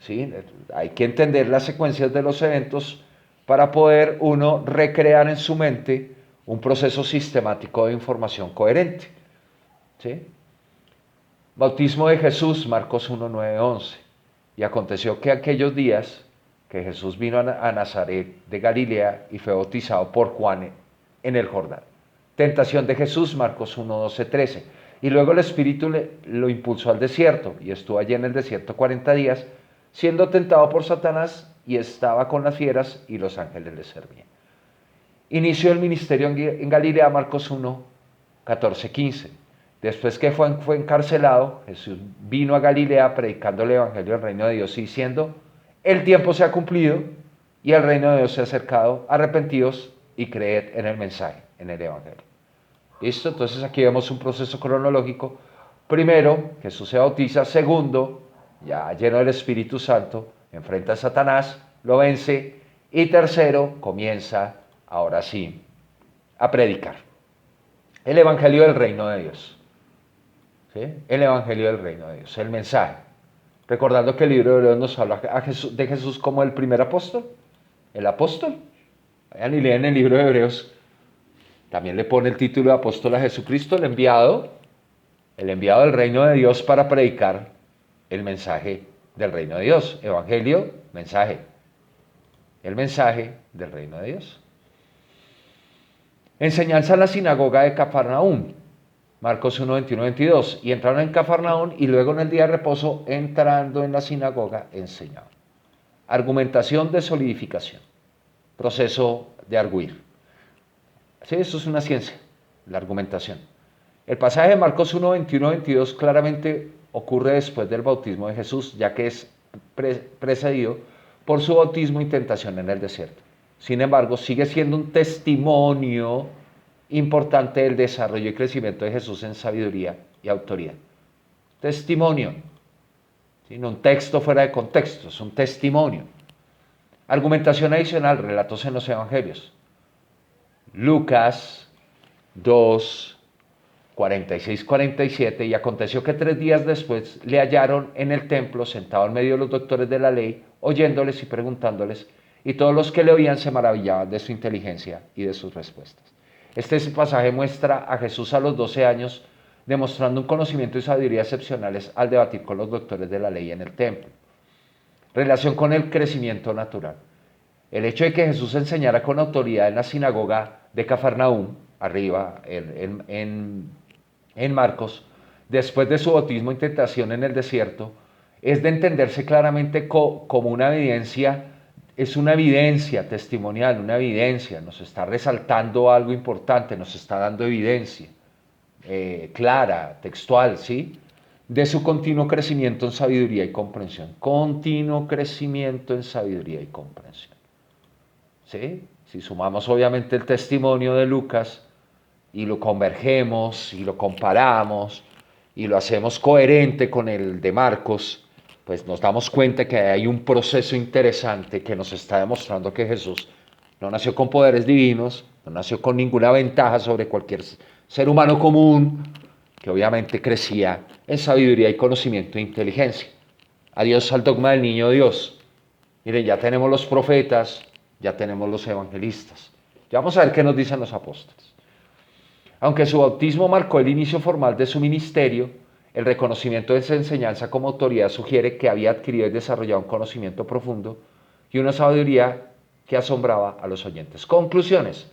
¿Sí? Hay que entender las secuencias de los eventos para poder uno recrear en su mente un proceso sistemático de información coherente. ¿Sí? Bautismo de Jesús, Marcos 1, 9, 11. Y aconteció que aquellos días que Jesús vino a Nazaret de Galilea y fue bautizado por Juan en el Jordán. Tentación de Jesús, Marcos 1, 12, 13. Y luego el Espíritu lo impulsó al desierto y estuvo allí en el desierto 40 días, siendo tentado por Satanás y estaba con las fieras y los ángeles le servían. Inició el ministerio en Galilea, Marcos 1, 14, 15. Después que fue encarcelado, Jesús vino a Galilea predicando el evangelio del reino de Dios y diciendo: el tiempo se ha cumplido y el reino de Dios se ha acercado, arrepentidos y creed en el mensaje, en el evangelio. ¿Listo? Entonces aquí vemos un proceso cronológico. Primero, Jesús se bautiza. Segundo, ya lleno del Espíritu Santo, enfrenta a Satanás, lo vence. Y tercero, comienza, ahora sí, a predicar el evangelio del reino de Dios. ¿Sí? El evangelio del reino de Dios, el mensaje. Recordando que el libro de Hebreos nos habla de Jesús como el primer apóstol, el apóstol. Vayan y leen el libro de Hebreos. También le pone el título de apóstol a Jesucristo, el enviado del reino de Dios para predicar el mensaje del reino de Dios. Evangelio, mensaje. El mensaje del reino de Dios. Enseñanza en la sinagoga de Cafarnaúm. Marcos 1, 21, 22. Y entraron en Cafarnaúm y luego en el día de reposo, entrando en la sinagoga, enseñaban. Argumentación de solidificación. Proceso de arguir. Sí, eso es una ciencia, la argumentación. El pasaje de Marcos 1, 21, 22 claramente ocurre después del bautismo de Jesús, ya que es precedido por su bautismo y tentación en el desierto. Sin embargo, sigue siendo un testimonio importante del desarrollo y crecimiento de Jesús en sabiduría y autoridad. Testimonio, ¿sí? No un texto fuera de contexto, es un testimonio. Argumentación adicional, relatos en los evangelios. Lucas 2, 46, 47, y aconteció que 3 días después le hallaron en el templo, sentado en medio de los doctores de la ley, oyéndoles y preguntándoles, y todos los que le oían se maravillaban de su inteligencia y de sus respuestas. Este pasaje muestra a Jesús a los 12 años demostrando un conocimiento y sabiduría excepcionales al debatir con los doctores de la ley en el templo. Relación con el crecimiento natural. El hecho de que Jesús enseñara con autoridad en la sinagoga de Cafarnaúm, arriba en Marcos, después de su bautismo e tentación en el desierto, es de entenderse claramente como una evidencia, es una evidencia testimonial, una evidencia, nos está resaltando algo importante, nos está dando evidencia clara, textual, ¿sí? De su continuo crecimiento en sabiduría y comprensión. Continuo crecimiento en sabiduría y comprensión. ¿Sí? Si sumamos obviamente el testimonio de Lucas y lo convergemos y lo comparamos y lo hacemos coherente con el de Marcos, pues nos damos cuenta que hay un proceso interesante que nos está demostrando que Jesús no nació con poderes divinos, no nació con ninguna ventaja sobre cualquier ser humano común, que obviamente crecía en sabiduría y conocimiento e inteligencia. Adiós al dogma del niño Dios. Miren, ya tenemos los profetas, ya tenemos los evangelistas. Ya vamos a ver qué nos dicen los apóstoles. Aunque su bautismo marcó el inicio formal de su ministerio, el reconocimiento de esa enseñanza como autoridad sugiere que había adquirido y desarrollado un conocimiento profundo y una sabiduría que asombraba a los oyentes. Conclusiones.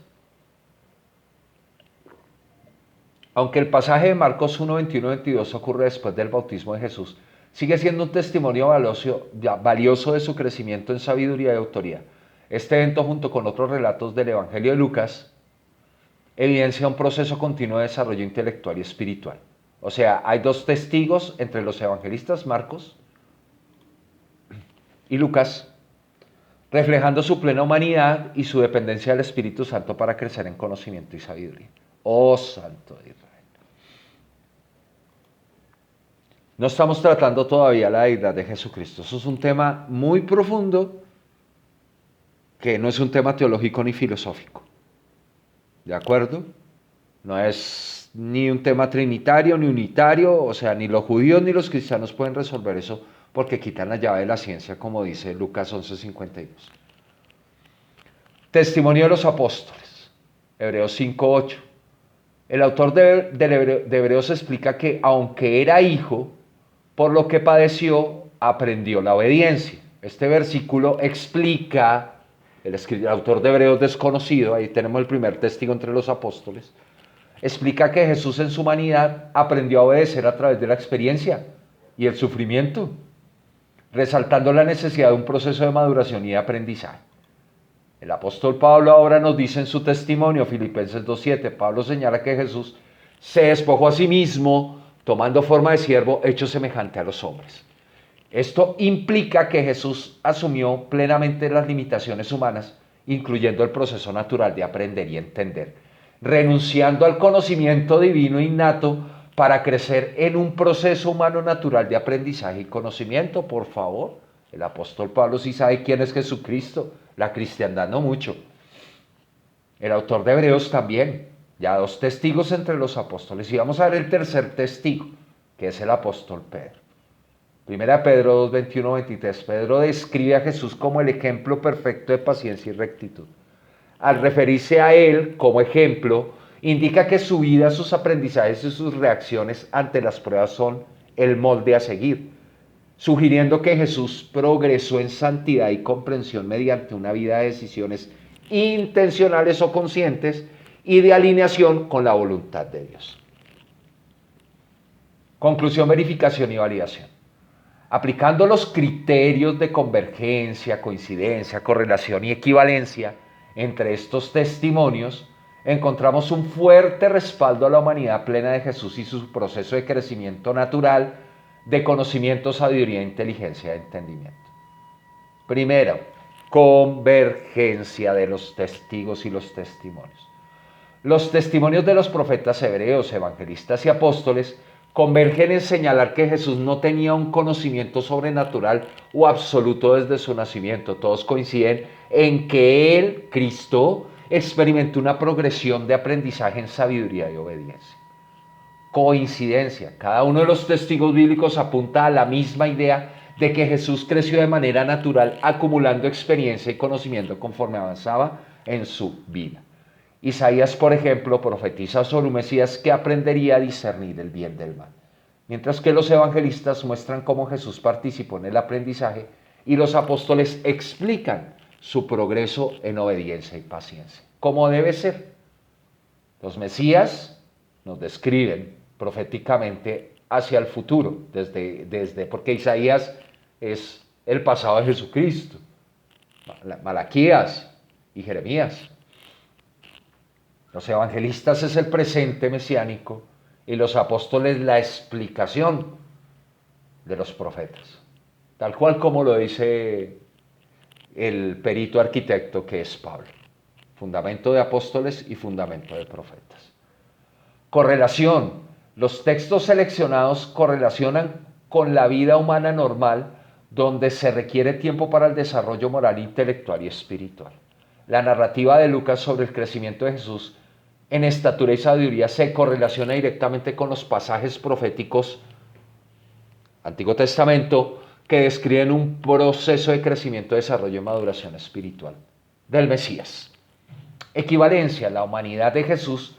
Aunque el pasaje de Marcos 1, 21, 22 ocurre después del bautismo de Jesús, sigue siendo un testimonio valioso de su crecimiento en sabiduría y autoridad. Este evento, junto con otros relatos del Evangelio de Lucas, evidencia un proceso continuo de desarrollo intelectual y espiritual. O sea, hay dos testigos entre los evangelistas, Marcos y Lucas, reflejando su plena humanidad y su dependencia del Espíritu Santo para crecer en conocimiento y sabiduría. Oh Santo de Israel. No estamos tratando todavía la deidad de Jesucristo. Eso es un tema muy profundo que no es un tema teológico ni filosófico. ¿De acuerdo? No es ni un tema trinitario ni unitario, o sea, ni los judíos ni los cristianos pueden resolver eso porque quitan la llave de la ciencia, como dice Lucas 11:52. Testimonio de los apóstoles, Hebreos 5:8. El autor de Hebreos explica que aunque era hijo, por lo que padeció, aprendió la obediencia. Este versículo explica, el autor de Hebreos desconocido, ahí tenemos el primer testigo entre los apóstoles, explica que Jesús en su humanidad aprendió a obedecer a través de la experiencia y el sufrimiento, resaltando la necesidad de un proceso de maduración y de aprendizaje. El apóstol Pablo ahora nos dice en su testimonio, Filipenses 2:7, Pablo señala que Jesús se despojó a sí mismo, tomando forma de siervo, hecho semejante a los hombres. Esto implica que Jesús asumió plenamente las limitaciones humanas, incluyendo el proceso natural de aprender y entender, renunciando al conocimiento divino innato para crecer en un proceso humano natural de aprendizaje y conocimiento. Por favor, el apóstol Pablo sí sabe quién es Jesucristo, la cristiandad no mucho. El autor de Hebreos también, ya dos testigos entre los apóstoles. Y vamos a ver el tercer testigo, que es el apóstol Pedro. Primera Pedro 2, 21, 23. Pedro describe a Jesús como el ejemplo perfecto de paciencia y rectitud. Al referirse a él como ejemplo, indica que su vida, sus aprendizajes y sus reacciones ante las pruebas son el molde a seguir, sugiriendo que Jesús progresó en santidad y comprensión mediante una vida de decisiones intencionales o conscientes y de alineación con la voluntad de Dios. Conclusión, verificación y validación. Aplicando los criterios de convergencia, coincidencia, correlación y equivalencia entre estos testimonios, encontramos un fuerte respaldo a la humanidad plena de Jesús y su proceso de crecimiento natural, de conocimiento, sabiduría, inteligencia y entendimiento. Primero, convergencia de los testigos y los testimonios. Los testimonios de los profetas hebreos, evangelistas y apóstoles convergen en señalar que Jesús no tenía un conocimiento sobrenatural o absoluto desde su nacimiento. Todos coinciden en que Él, Cristo, experimentó una progresión de aprendizaje en sabiduría y obediencia. Coincidencia. Cada uno de los testigos bíblicos apunta a la misma idea de que Jesús creció de manera natural, acumulando experiencia y conocimiento conforme avanzaba en su vida. Isaías, por ejemplo, profetiza sobre un Mesías que aprendería a discernir el bien del mal, mientras que los evangelistas muestran cómo Jesús participó en el aprendizaje y los apóstoles explican su progreso en obediencia y paciencia, como debe ser. Los Mesías nos describen proféticamente hacia el futuro, porque Isaías es el pasado de Jesucristo, Malaquías y Jeremías. Los evangelistas es el presente mesiánico y los apóstoles la explicación de los profetas, tal cual como lo dice el perito arquitecto que es Pablo. Fundamento de apóstoles y fundamento de profetas. Correlación. Los textos seleccionados correlacionan con la vida humana normal, donde se requiere tiempo para el desarrollo moral, intelectual y espiritual. La narrativa de Lucas sobre el crecimiento de Jesús en estatura y sabiduría se correlaciona directamente con los pasajes proféticos Antiguo Testamento que describen un proceso de crecimiento, desarrollo y maduración espiritual del Mesías. Equivalencia. La humanidad de Jesús,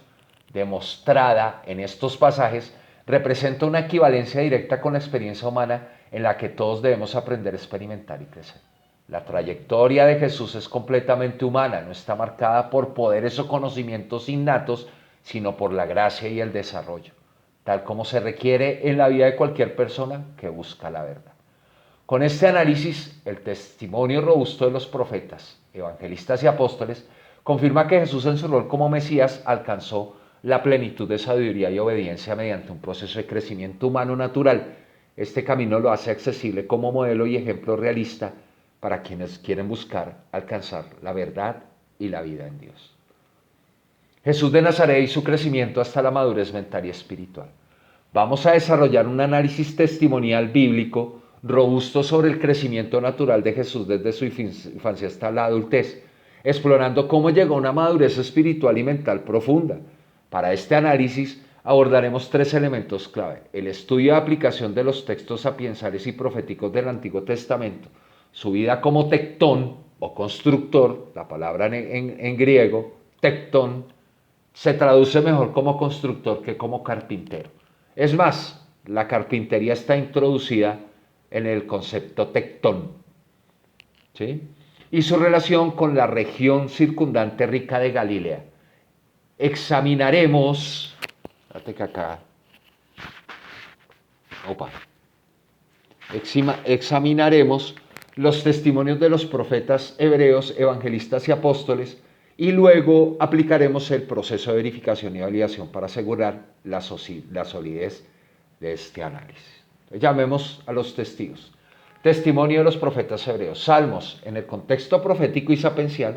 demostrada en estos pasajes, representa una equivalencia directa con la experiencia humana en la que todos debemos aprender a experimentar y crecer. La trayectoria de Jesús es completamente humana, no está marcada por poderes o conocimientos innatos, sino por la gracia y el desarrollo, tal como se requiere en la vida de cualquier persona que busca la verdad. Con este análisis, el testimonio robusto de los profetas, evangelistas y apóstoles confirma que Jesús en su rol como Mesías alcanzó la plenitud de sabiduría y obediencia mediante un proceso de crecimiento humano natural. Este camino lo hace accesible como modelo y ejemplo realista para quienes quieren buscar alcanzar la verdad y la vida en Dios. Jesús de Nazaret y su crecimiento hasta la madurez mental y espiritual. Vamos a desarrollar un análisis testimonial bíblico robusto sobre el crecimiento natural de Jesús desde su infancia hasta la adultez, explorando cómo llegó a una madurez espiritual y mental profunda. Para este análisis abordaremos 3 elementos clave: el estudio y aplicación de los textos sapiensales y proféticos del Antiguo Testamento, su vida como tectón o constructor, la palabra en griego, tectón, se traduce mejor como constructor que como carpintero. Es más, la carpintería está introducida en el concepto tectón, ¿sí? Y su relación con la región circundante rica de Galilea. Examinaremos, fíjate que acá, examinaremos los testimonios de los profetas hebreos, evangelistas y apóstoles, y luego aplicaremos el proceso de verificación y validación para asegurar la solidez de este análisis. Entonces, llamemos a los testigos. Testimonio de los profetas hebreos. Salmos. En el contexto profético y sapiencial,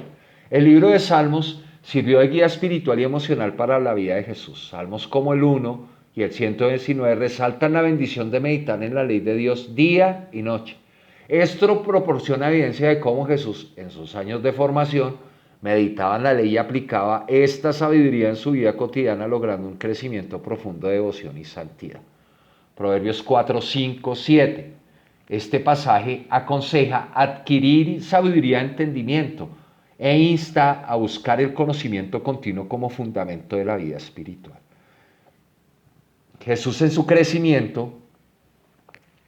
el libro de Salmos sirvió de guía espiritual y emocional para la vida de Jesús. Salmos como el 1 y el 119 resaltan la bendición de meditar en la ley de Dios día y noche. Esto proporciona evidencia de cómo Jesús, en sus años de formación, meditaba en la ley y aplicaba esta sabiduría en su vida cotidiana, logrando un crecimiento profundo de devoción y santidad. Proverbios 4, 5, 7. Este pasaje aconseja adquirir sabiduría y entendimiento e insta a buscar el conocimiento continuo como fundamento de la vida espiritual. Jesús en su crecimiento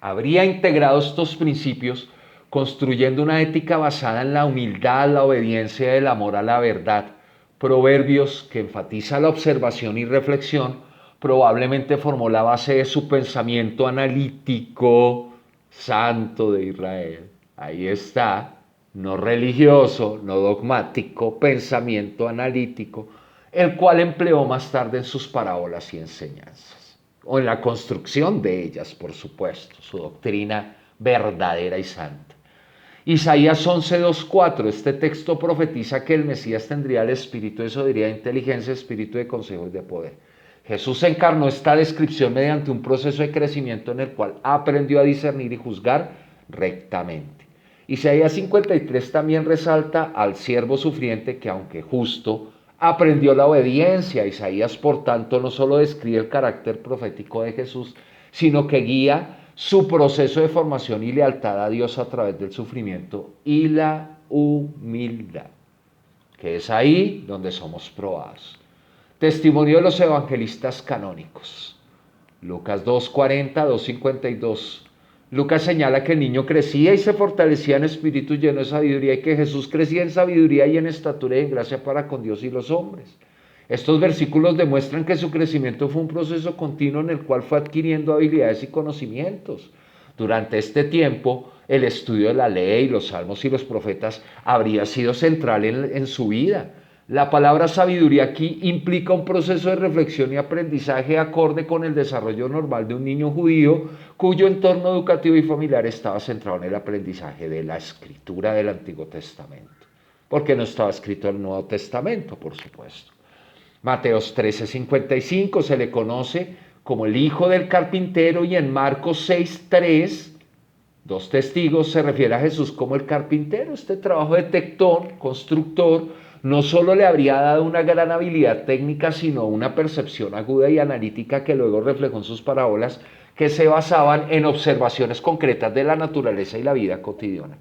habría integrado estos principios construyendo una ética basada en la humildad, la obediencia y el amor a la verdad. Proverbios, que enfatiza la observación y reflexión, probablemente formó la base de su pensamiento analítico santo de Israel. Ahí está, no religioso, no dogmático, pensamiento analítico, el cual empleó más tarde en sus parábolas y enseñanzas, o en la construcción de ellas, por supuesto, su doctrina verdadera y santa. Isaías 11, 2, 4, este texto profetiza que el Mesías tendría el espíritu de sabiduría, inteligencia, espíritu de consejo y de poder. Jesús encarnó esta descripción mediante un proceso de crecimiento en el cual aprendió a discernir y juzgar rectamente. Isaías 53 también resalta al siervo sufriente que, aunque justo, aprendió la obediencia. Isaías, por tanto, no solo describe el carácter profético de Jesús, sino que guía su proceso de formación y lealtad a Dios a través del sufrimiento y la humildad, que es ahí donde somos probados. Testimonio de los evangelistas canónicos. Lucas 2:40, 2:52. Lucas señala que el niño crecía y se fortalecía en espíritu lleno de sabiduría y que Jesús crecía en sabiduría y en estatura y en gracia para con Dios y los hombres. Estos versículos demuestran que su crecimiento fue un proceso continuo en el cual fue adquiriendo habilidades y conocimientos. Durante este tiempo, el estudio de la ley, los salmos y los profetas habría sido central en su vida. La palabra sabiduría aquí implica un proceso de reflexión y aprendizaje acorde con el desarrollo normal de un niño judío cuyo entorno educativo y familiar estaba centrado en el aprendizaje de la escritura del Antiguo Testamento, porque no estaba escrito el Nuevo Testamento, por supuesto. Mateos 13:55 se le conoce como el hijo del carpintero y en Marcos 6:3, dos testigos, se refiere a Jesús como el carpintero. Este trabajo de tectón, constructor, no solo le habría dado una gran habilidad técnica, sino una percepción aguda y analítica que luego reflejó en sus parábolas, que se basaban en observaciones concretas de la naturaleza y la vida cotidiana.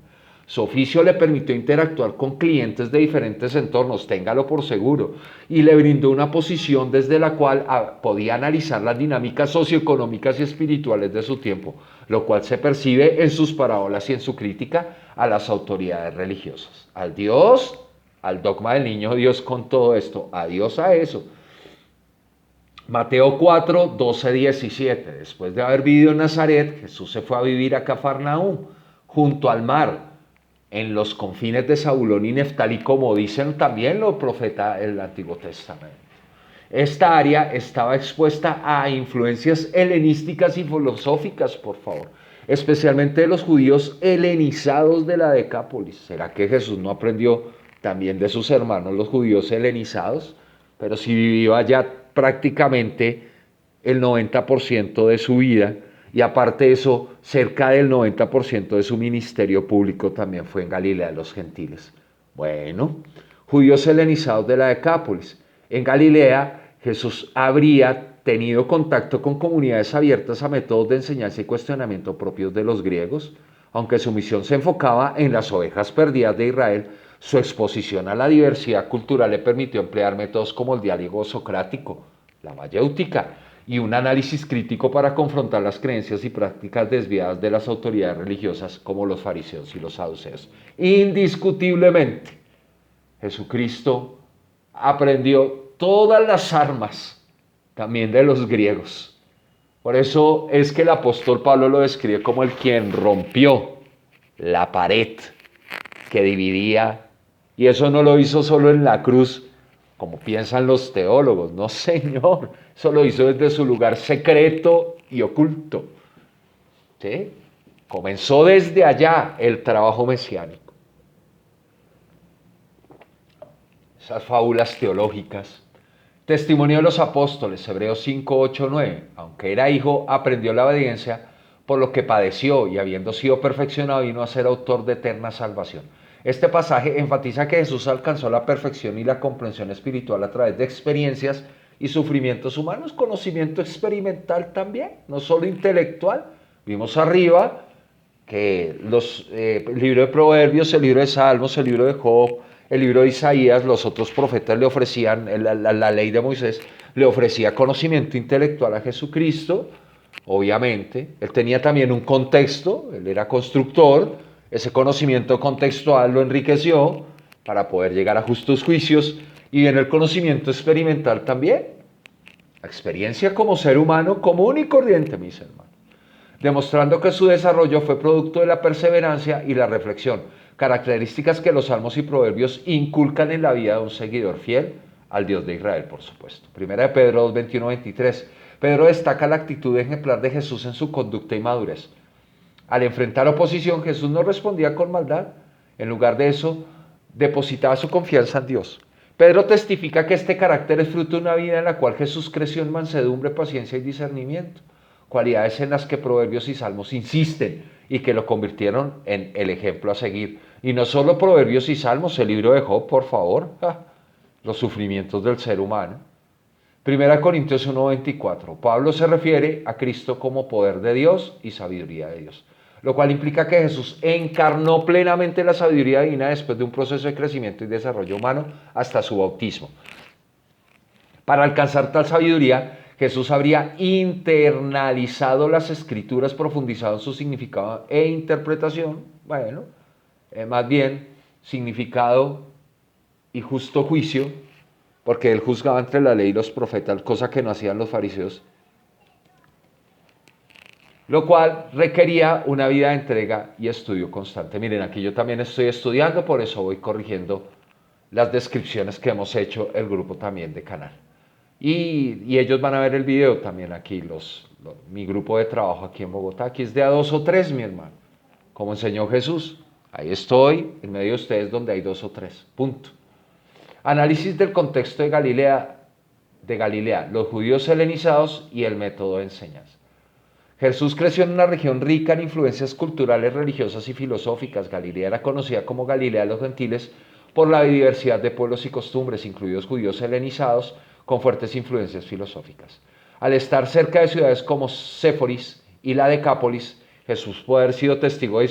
Su oficio le permitió interactuar con clientes de diferentes entornos, téngalo por seguro, y le brindó una posición desde la cual podía analizar las dinámicas socioeconómicas y espirituales de su tiempo, lo cual se percibe en sus parábolas y en su crítica a las autoridades religiosas. Al dogma del niño Dios con todo esto, adiós a eso. Mateo 4, 12, 17. Después de haber vivido en Nazaret, Jesús se fue a vivir a Cafarnaúm, junto al mar, en los confines de Zabulón y Neftalí, como dicen también los profetas del Antiguo Testamento. Esta área estaba expuesta a influencias helenísticas y filosóficas, por favor, especialmente de los judíos helenizados de la Decápolis. ¿Será que Jesús no aprendió también de sus hermanos los judíos helenizados? Pero si vivía allá prácticamente el 90% de su vida, y aparte de eso, cerca del 90% de su ministerio público también fue en Galilea de los gentiles. Bueno, judíos helenizados de la Decápolis. En Galilea, Jesús habría tenido contacto con comunidades abiertas a métodos de enseñanza y cuestionamiento propios de los griegos. Aunque su misión se enfocaba en las ovejas perdidas de Israel, su exposición a la diversidad cultural le permitió emplear métodos como el diálogo socrático, la mayéutica, y un análisis crítico para confrontar las creencias y prácticas desviadas de las autoridades religiosas como los fariseos y los saduceos. Indiscutiblemente, Jesucristo aprendió todas las armas, también de los griegos. Por eso es que el apóstol Pablo lo describe como el quien rompió la pared que dividía, y eso no lo hizo solo en la cruz, como piensan los teólogos. No, señor, eso lo hizo desde su lugar secreto y oculto. ¿Sí? Comenzó desde allá el trabajo mesiánico. Esas fábulas teológicas. Testimonio de los apóstoles, Hebreos 5, 8, 9. Aunque era hijo, aprendió la obediencia, por lo que padeció, y habiendo sido perfeccionado, vino a ser autor de eterna salvación. Este pasaje enfatiza que Jesús alcanzó la perfección y la comprensión espiritual a través de experiencias y sufrimientos humanos, conocimiento experimental también, no solo intelectual. Vimos arriba que el libro de Proverbios, el libro de Salmos, el libro de Job, el libro de Isaías, los otros profetas le ofrecían, la ley de Moisés le ofrecía conocimiento intelectual a Jesucristo. Obviamente, él tenía también un contexto, él era constructor. Ese conocimiento contextual lo enriqueció para poder llegar a justos juicios, y en el conocimiento experimental también. La experiencia como ser humano común y corriente, mis hermanos, demostrando que su desarrollo fue producto de la perseverancia y la reflexión, características que los salmos y proverbios inculcan en la vida de un seguidor fiel al Dios de Israel, por supuesto. Primera de Pedro 2, 21, 23. Pedro destaca la actitud ejemplar de Jesús en su conducta y madurez. Al enfrentar oposición, Jesús no respondía con maldad. En lugar de eso, depositaba su confianza en Dios. Pedro testifica que este carácter es fruto de una vida en la cual Jesús creció en mansedumbre, paciencia y discernimiento, cualidades en las que Proverbios y Salmos insisten y que lo convirtieron en el ejemplo a seguir. Y no solo Proverbios y Salmos, el libro de Job, por favor. los sufrimientos del ser humano. 1 Corintios 1:24. Pablo se refiere a Cristo como poder de Dios y sabiduría de Dios, lo cual implica que Jesús encarnó plenamente la sabiduría divina después de un proceso de crecimiento y desarrollo humano hasta su bautismo. Para alcanzar tal sabiduría, Jesús habría internalizado las escrituras, profundizado en su significado e interpretación. Bueno, más bien significado y justo juicio, porque él juzgaba entre la ley y los profetas, cosa que no hacían los fariseos, lo cual requería una vida de entrega y estudio constante. Miren, aquí yo también estoy estudiando, por eso voy corrigiendo las descripciones que hemos hecho el grupo también de canal. Y ellos van a ver el video también aquí, mi grupo de trabajo aquí en Bogotá. Aquí es de a 2 o 3, mi hermano, como enseñó Jesús. Ahí estoy, en medio de ustedes donde hay 2 o 3, punto. Análisis del contexto de Galilea, los judíos helenizados y el método de enseñanza. Jesús creció en una región rica en influencias culturales, religiosas y filosóficas. Galilea era conocida como Galilea de los Gentiles por la diversidad de pueblos y costumbres, incluidos judíos helenizados, con fuertes influencias filosóficas. Al estar cerca de ciudades como Séforis y la Decápolis, Jesús puede haber sido testigo de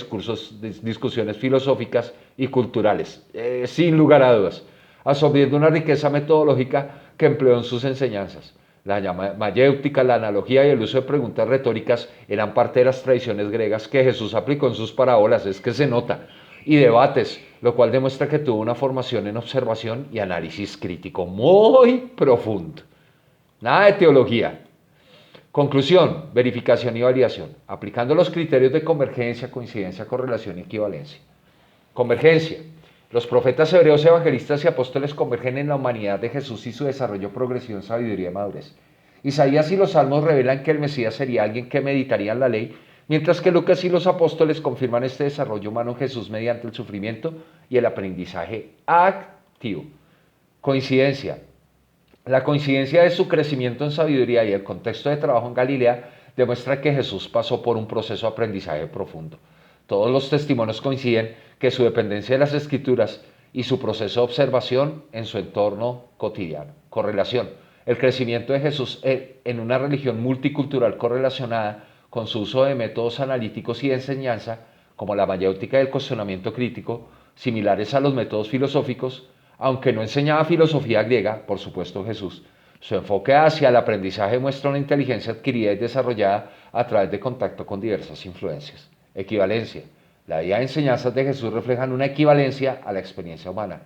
discusiones filosóficas y culturales, sin lugar a dudas, absorbiendo una riqueza metodológica que empleó en sus enseñanzas. La mayéutica, la analogía y el uso de preguntas retóricas eran parte de las tradiciones griegas que Jesús aplicó en sus parábolas, es que se nota, y debates, lo cual demuestra que tuvo una formación en observación y análisis crítico muy profundo. Nada de teología. Conclusión, verificación y validación, aplicando los criterios de convergencia, coincidencia, correlación y equivalencia. Convergencia. Los profetas hebreos, evangelistas y apóstoles convergen en la humanidad de Jesús y su desarrollo progresivo en sabiduría y madurez. Isaías y los salmos revelan que el Mesías sería alguien que meditaría en la ley, mientras que Lucas y los apóstoles confirman este desarrollo humano en Jesús mediante el sufrimiento y el aprendizaje activo. Coincidencia. La coincidencia de su crecimiento en sabiduría y el contexto de trabajo en Galilea demuestra que Jesús pasó por un proceso de aprendizaje profundo. Todos los testimonios coinciden que su dependencia de las escrituras y su proceso de observación en su entorno cotidiano. Correlación. El crecimiento de Jesús en una religión multicultural correlacionada con su uso de métodos analíticos y de enseñanza, como la mayéutica y el cuestionamiento crítico, similares a los métodos filosóficos, aunque no enseñaba filosofía griega, por supuesto Jesús, su enfoque hacia el aprendizaje muestra una inteligencia adquirida y desarrollada a través de contacto con diversas influencias. Equivalencia. La vida de enseñanzas de Jesús reflejan una equivalencia a la experiencia humana.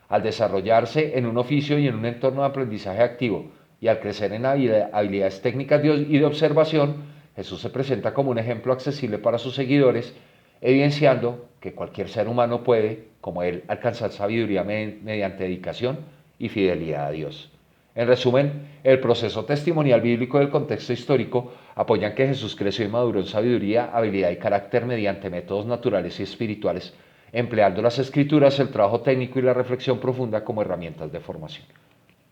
Al desarrollarse en un oficio y en un entorno de aprendizaje activo y al crecer en habilidades técnicas y de observación, Jesús se presenta como un ejemplo accesible para sus seguidores, evidenciando que cualquier ser humano puede, como él, alcanzar sabiduría mediante dedicación y fidelidad a Dios. En resumen, el proceso testimonial bíblico del contexto histórico apoyan que Jesús creció y maduró en sabiduría, habilidad y carácter mediante métodos naturales y espirituales, empleando las escrituras, el trabajo técnico y la reflexión profunda como herramientas de formación.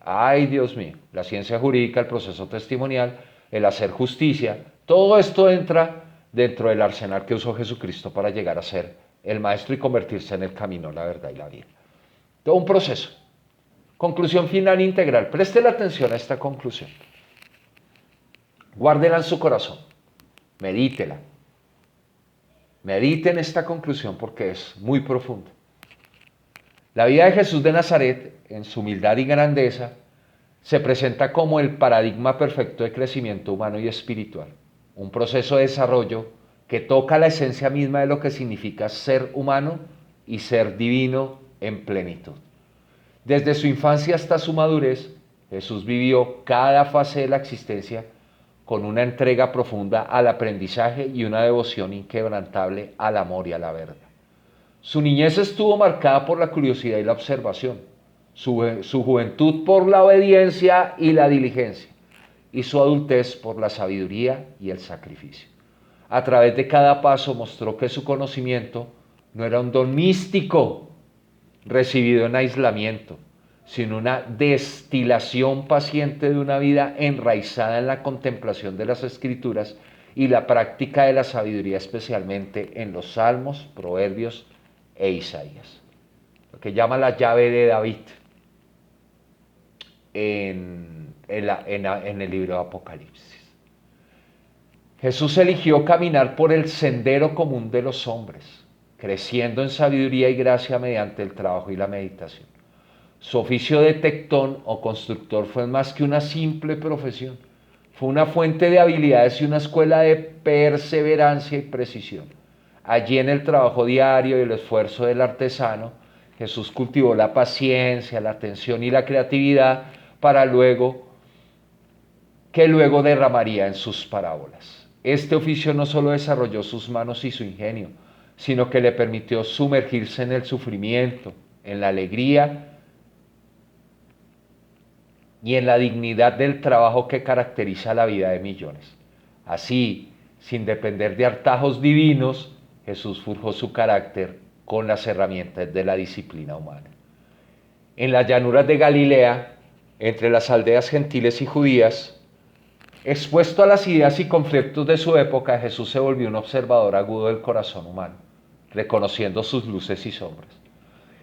¡Ay, Dios mío! La ciencia jurídica, el proceso testimonial, el hacer justicia, todo esto entra dentro del arsenal que usó Jesucristo para llegar a ser el maestro y convertirse en el camino, la verdad y la vida. Todo un proceso. Conclusión final integral. Presten atención a esta conclusión. Guárdela en su corazón. Medítela. Mediten esta conclusión porque es muy profunda. La vida de Jesús de Nazaret, en su humildad y grandeza, se presenta como el paradigma perfecto de crecimiento humano y espiritual. Un proceso de desarrollo que toca la esencia misma de lo que significa ser humano y ser divino en plenitud. Desde su infancia hasta su madurez, Jesús vivió cada fase de la existencia con una entrega profunda al aprendizaje y una devoción inquebrantable al amor y a la verdad. Su niñez estuvo marcada por la curiosidad y la observación, su juventud por la obediencia y la diligencia, y su adultez por la sabiduría y el sacrificio. A través de cada paso mostró que su conocimiento no era un don místico recibido en aislamiento, sino una destilación paciente de una vida enraizada en la contemplación de las Escrituras y la práctica de la sabiduría, especialmente en los Salmos, Proverbios e Isaías. Lo que llama la llave de David. en el libro de Apocalipsis. Jesús eligió caminar por el sendero común de los hombres, creciendo en sabiduría y gracia mediante el trabajo y la meditación. Su oficio de tectón o constructor fue más que una simple profesión. Fue una fuente de habilidades y una escuela de perseverancia y precisión. Allí en el trabajo diario y el esfuerzo del artesano, Jesús cultivó la paciencia, la atención y la creatividad que luego derramaría en sus parábolas. Este oficio no solo desarrolló sus manos y su ingenio, sino que le permitió sumergirse en el sufrimiento, en la alegría y en la dignidad del trabajo que caracteriza la vida de millones. Así, sin depender de hartajos divinos, Jesús forjó su carácter con las herramientas de la disciplina humana. En las llanuras de Galilea, entre las aldeas gentiles y judías, expuesto a las ideas y conflictos de su época, Jesús se volvió un observador agudo del corazón humano, reconociendo sus luces y sombras.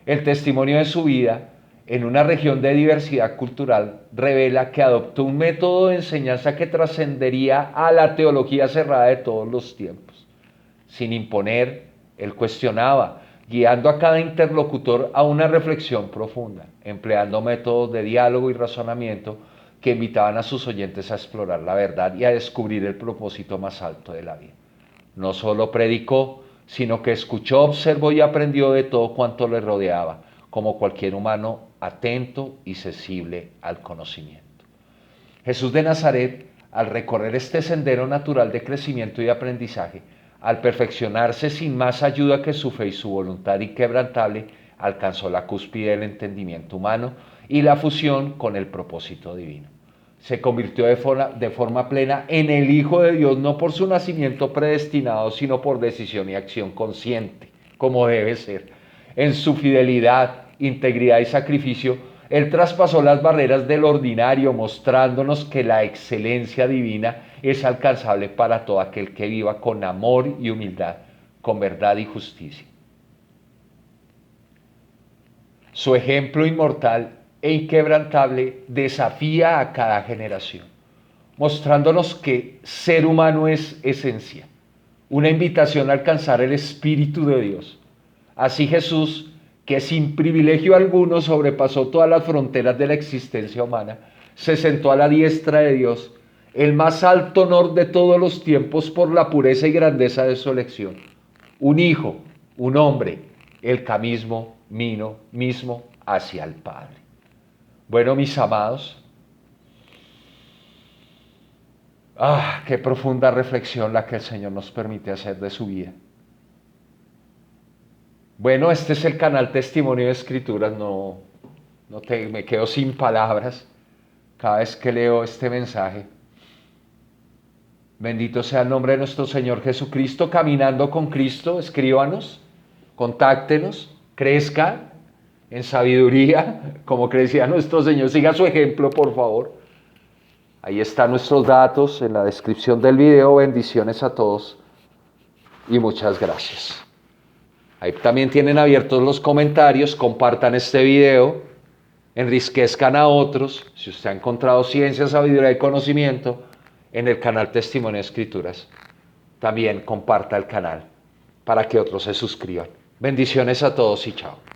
El testimonio de su vida en una región de diversidad cultural revela que adoptó un método de enseñanza que trascendería a la teología cerrada de todos los tiempos. Sin imponer, él cuestionaba, guiando a cada interlocutor a una reflexión profunda, empleando métodos de diálogo y razonamiento que invitaban a sus oyentes a explorar la verdad y a descubrir el propósito más alto de la vida. No solo predicó, sino que escuchó, observó y aprendió de todo cuanto le rodeaba, como cualquier humano atento y sensible al conocimiento. Jesús de Nazaret, al recorrer este sendero natural de crecimiento y aprendizaje, al perfeccionarse sin más ayuda que su fe y su voluntad inquebrantable, alcanzó la cúspide del entendimiento humano y la fusión con el propósito divino. Se convirtió de forma plena en el Hijo de Dios, no por su nacimiento predestinado, sino por decisión y acción consciente, como debe ser. En su fidelidad, integridad y sacrificio, Él traspasó las barreras del ordinario, mostrándonos que la excelencia divina es alcanzable para todo aquel que viva con amor y humildad, con verdad y justicia. Su ejemplo inmortal e inquebrantable desafía a cada generación, mostrándonos que ser humano es esencia, una invitación a alcanzar el Espíritu de Dios. Así Jesús, que sin privilegio alguno sobrepasó todas las fronteras de la existencia humana, se sentó a la diestra de Dios, el más alto honor de todos los tiempos por la pureza y grandeza de su elección. Un hijo, un hombre, el camino mismo hacia el Padre. Bueno, mis amados, qué profunda reflexión la que el Señor nos permite hacer de su vida. Bueno, este es el canal Testimonio de Escrituras, me quedo sin palabras cada vez que leo este mensaje. Bendito sea el nombre de nuestro Señor Jesucristo. Caminando con Cristo, escríbanos, contáctenos, crezca en sabiduría, como crecía nuestro Señor. Siga su ejemplo, por favor. Ahí están nuestros datos en la descripción del video. Bendiciones a todos y muchas gracias. Ahí también tienen abiertos los comentarios. Compartan este video, enriquezcan a otros. Si usted ha encontrado ciencia, sabiduría y conocimiento en el canal Testimonio de Escrituras, también comparta el canal para que otros se suscriban. Bendiciones a todos y chao.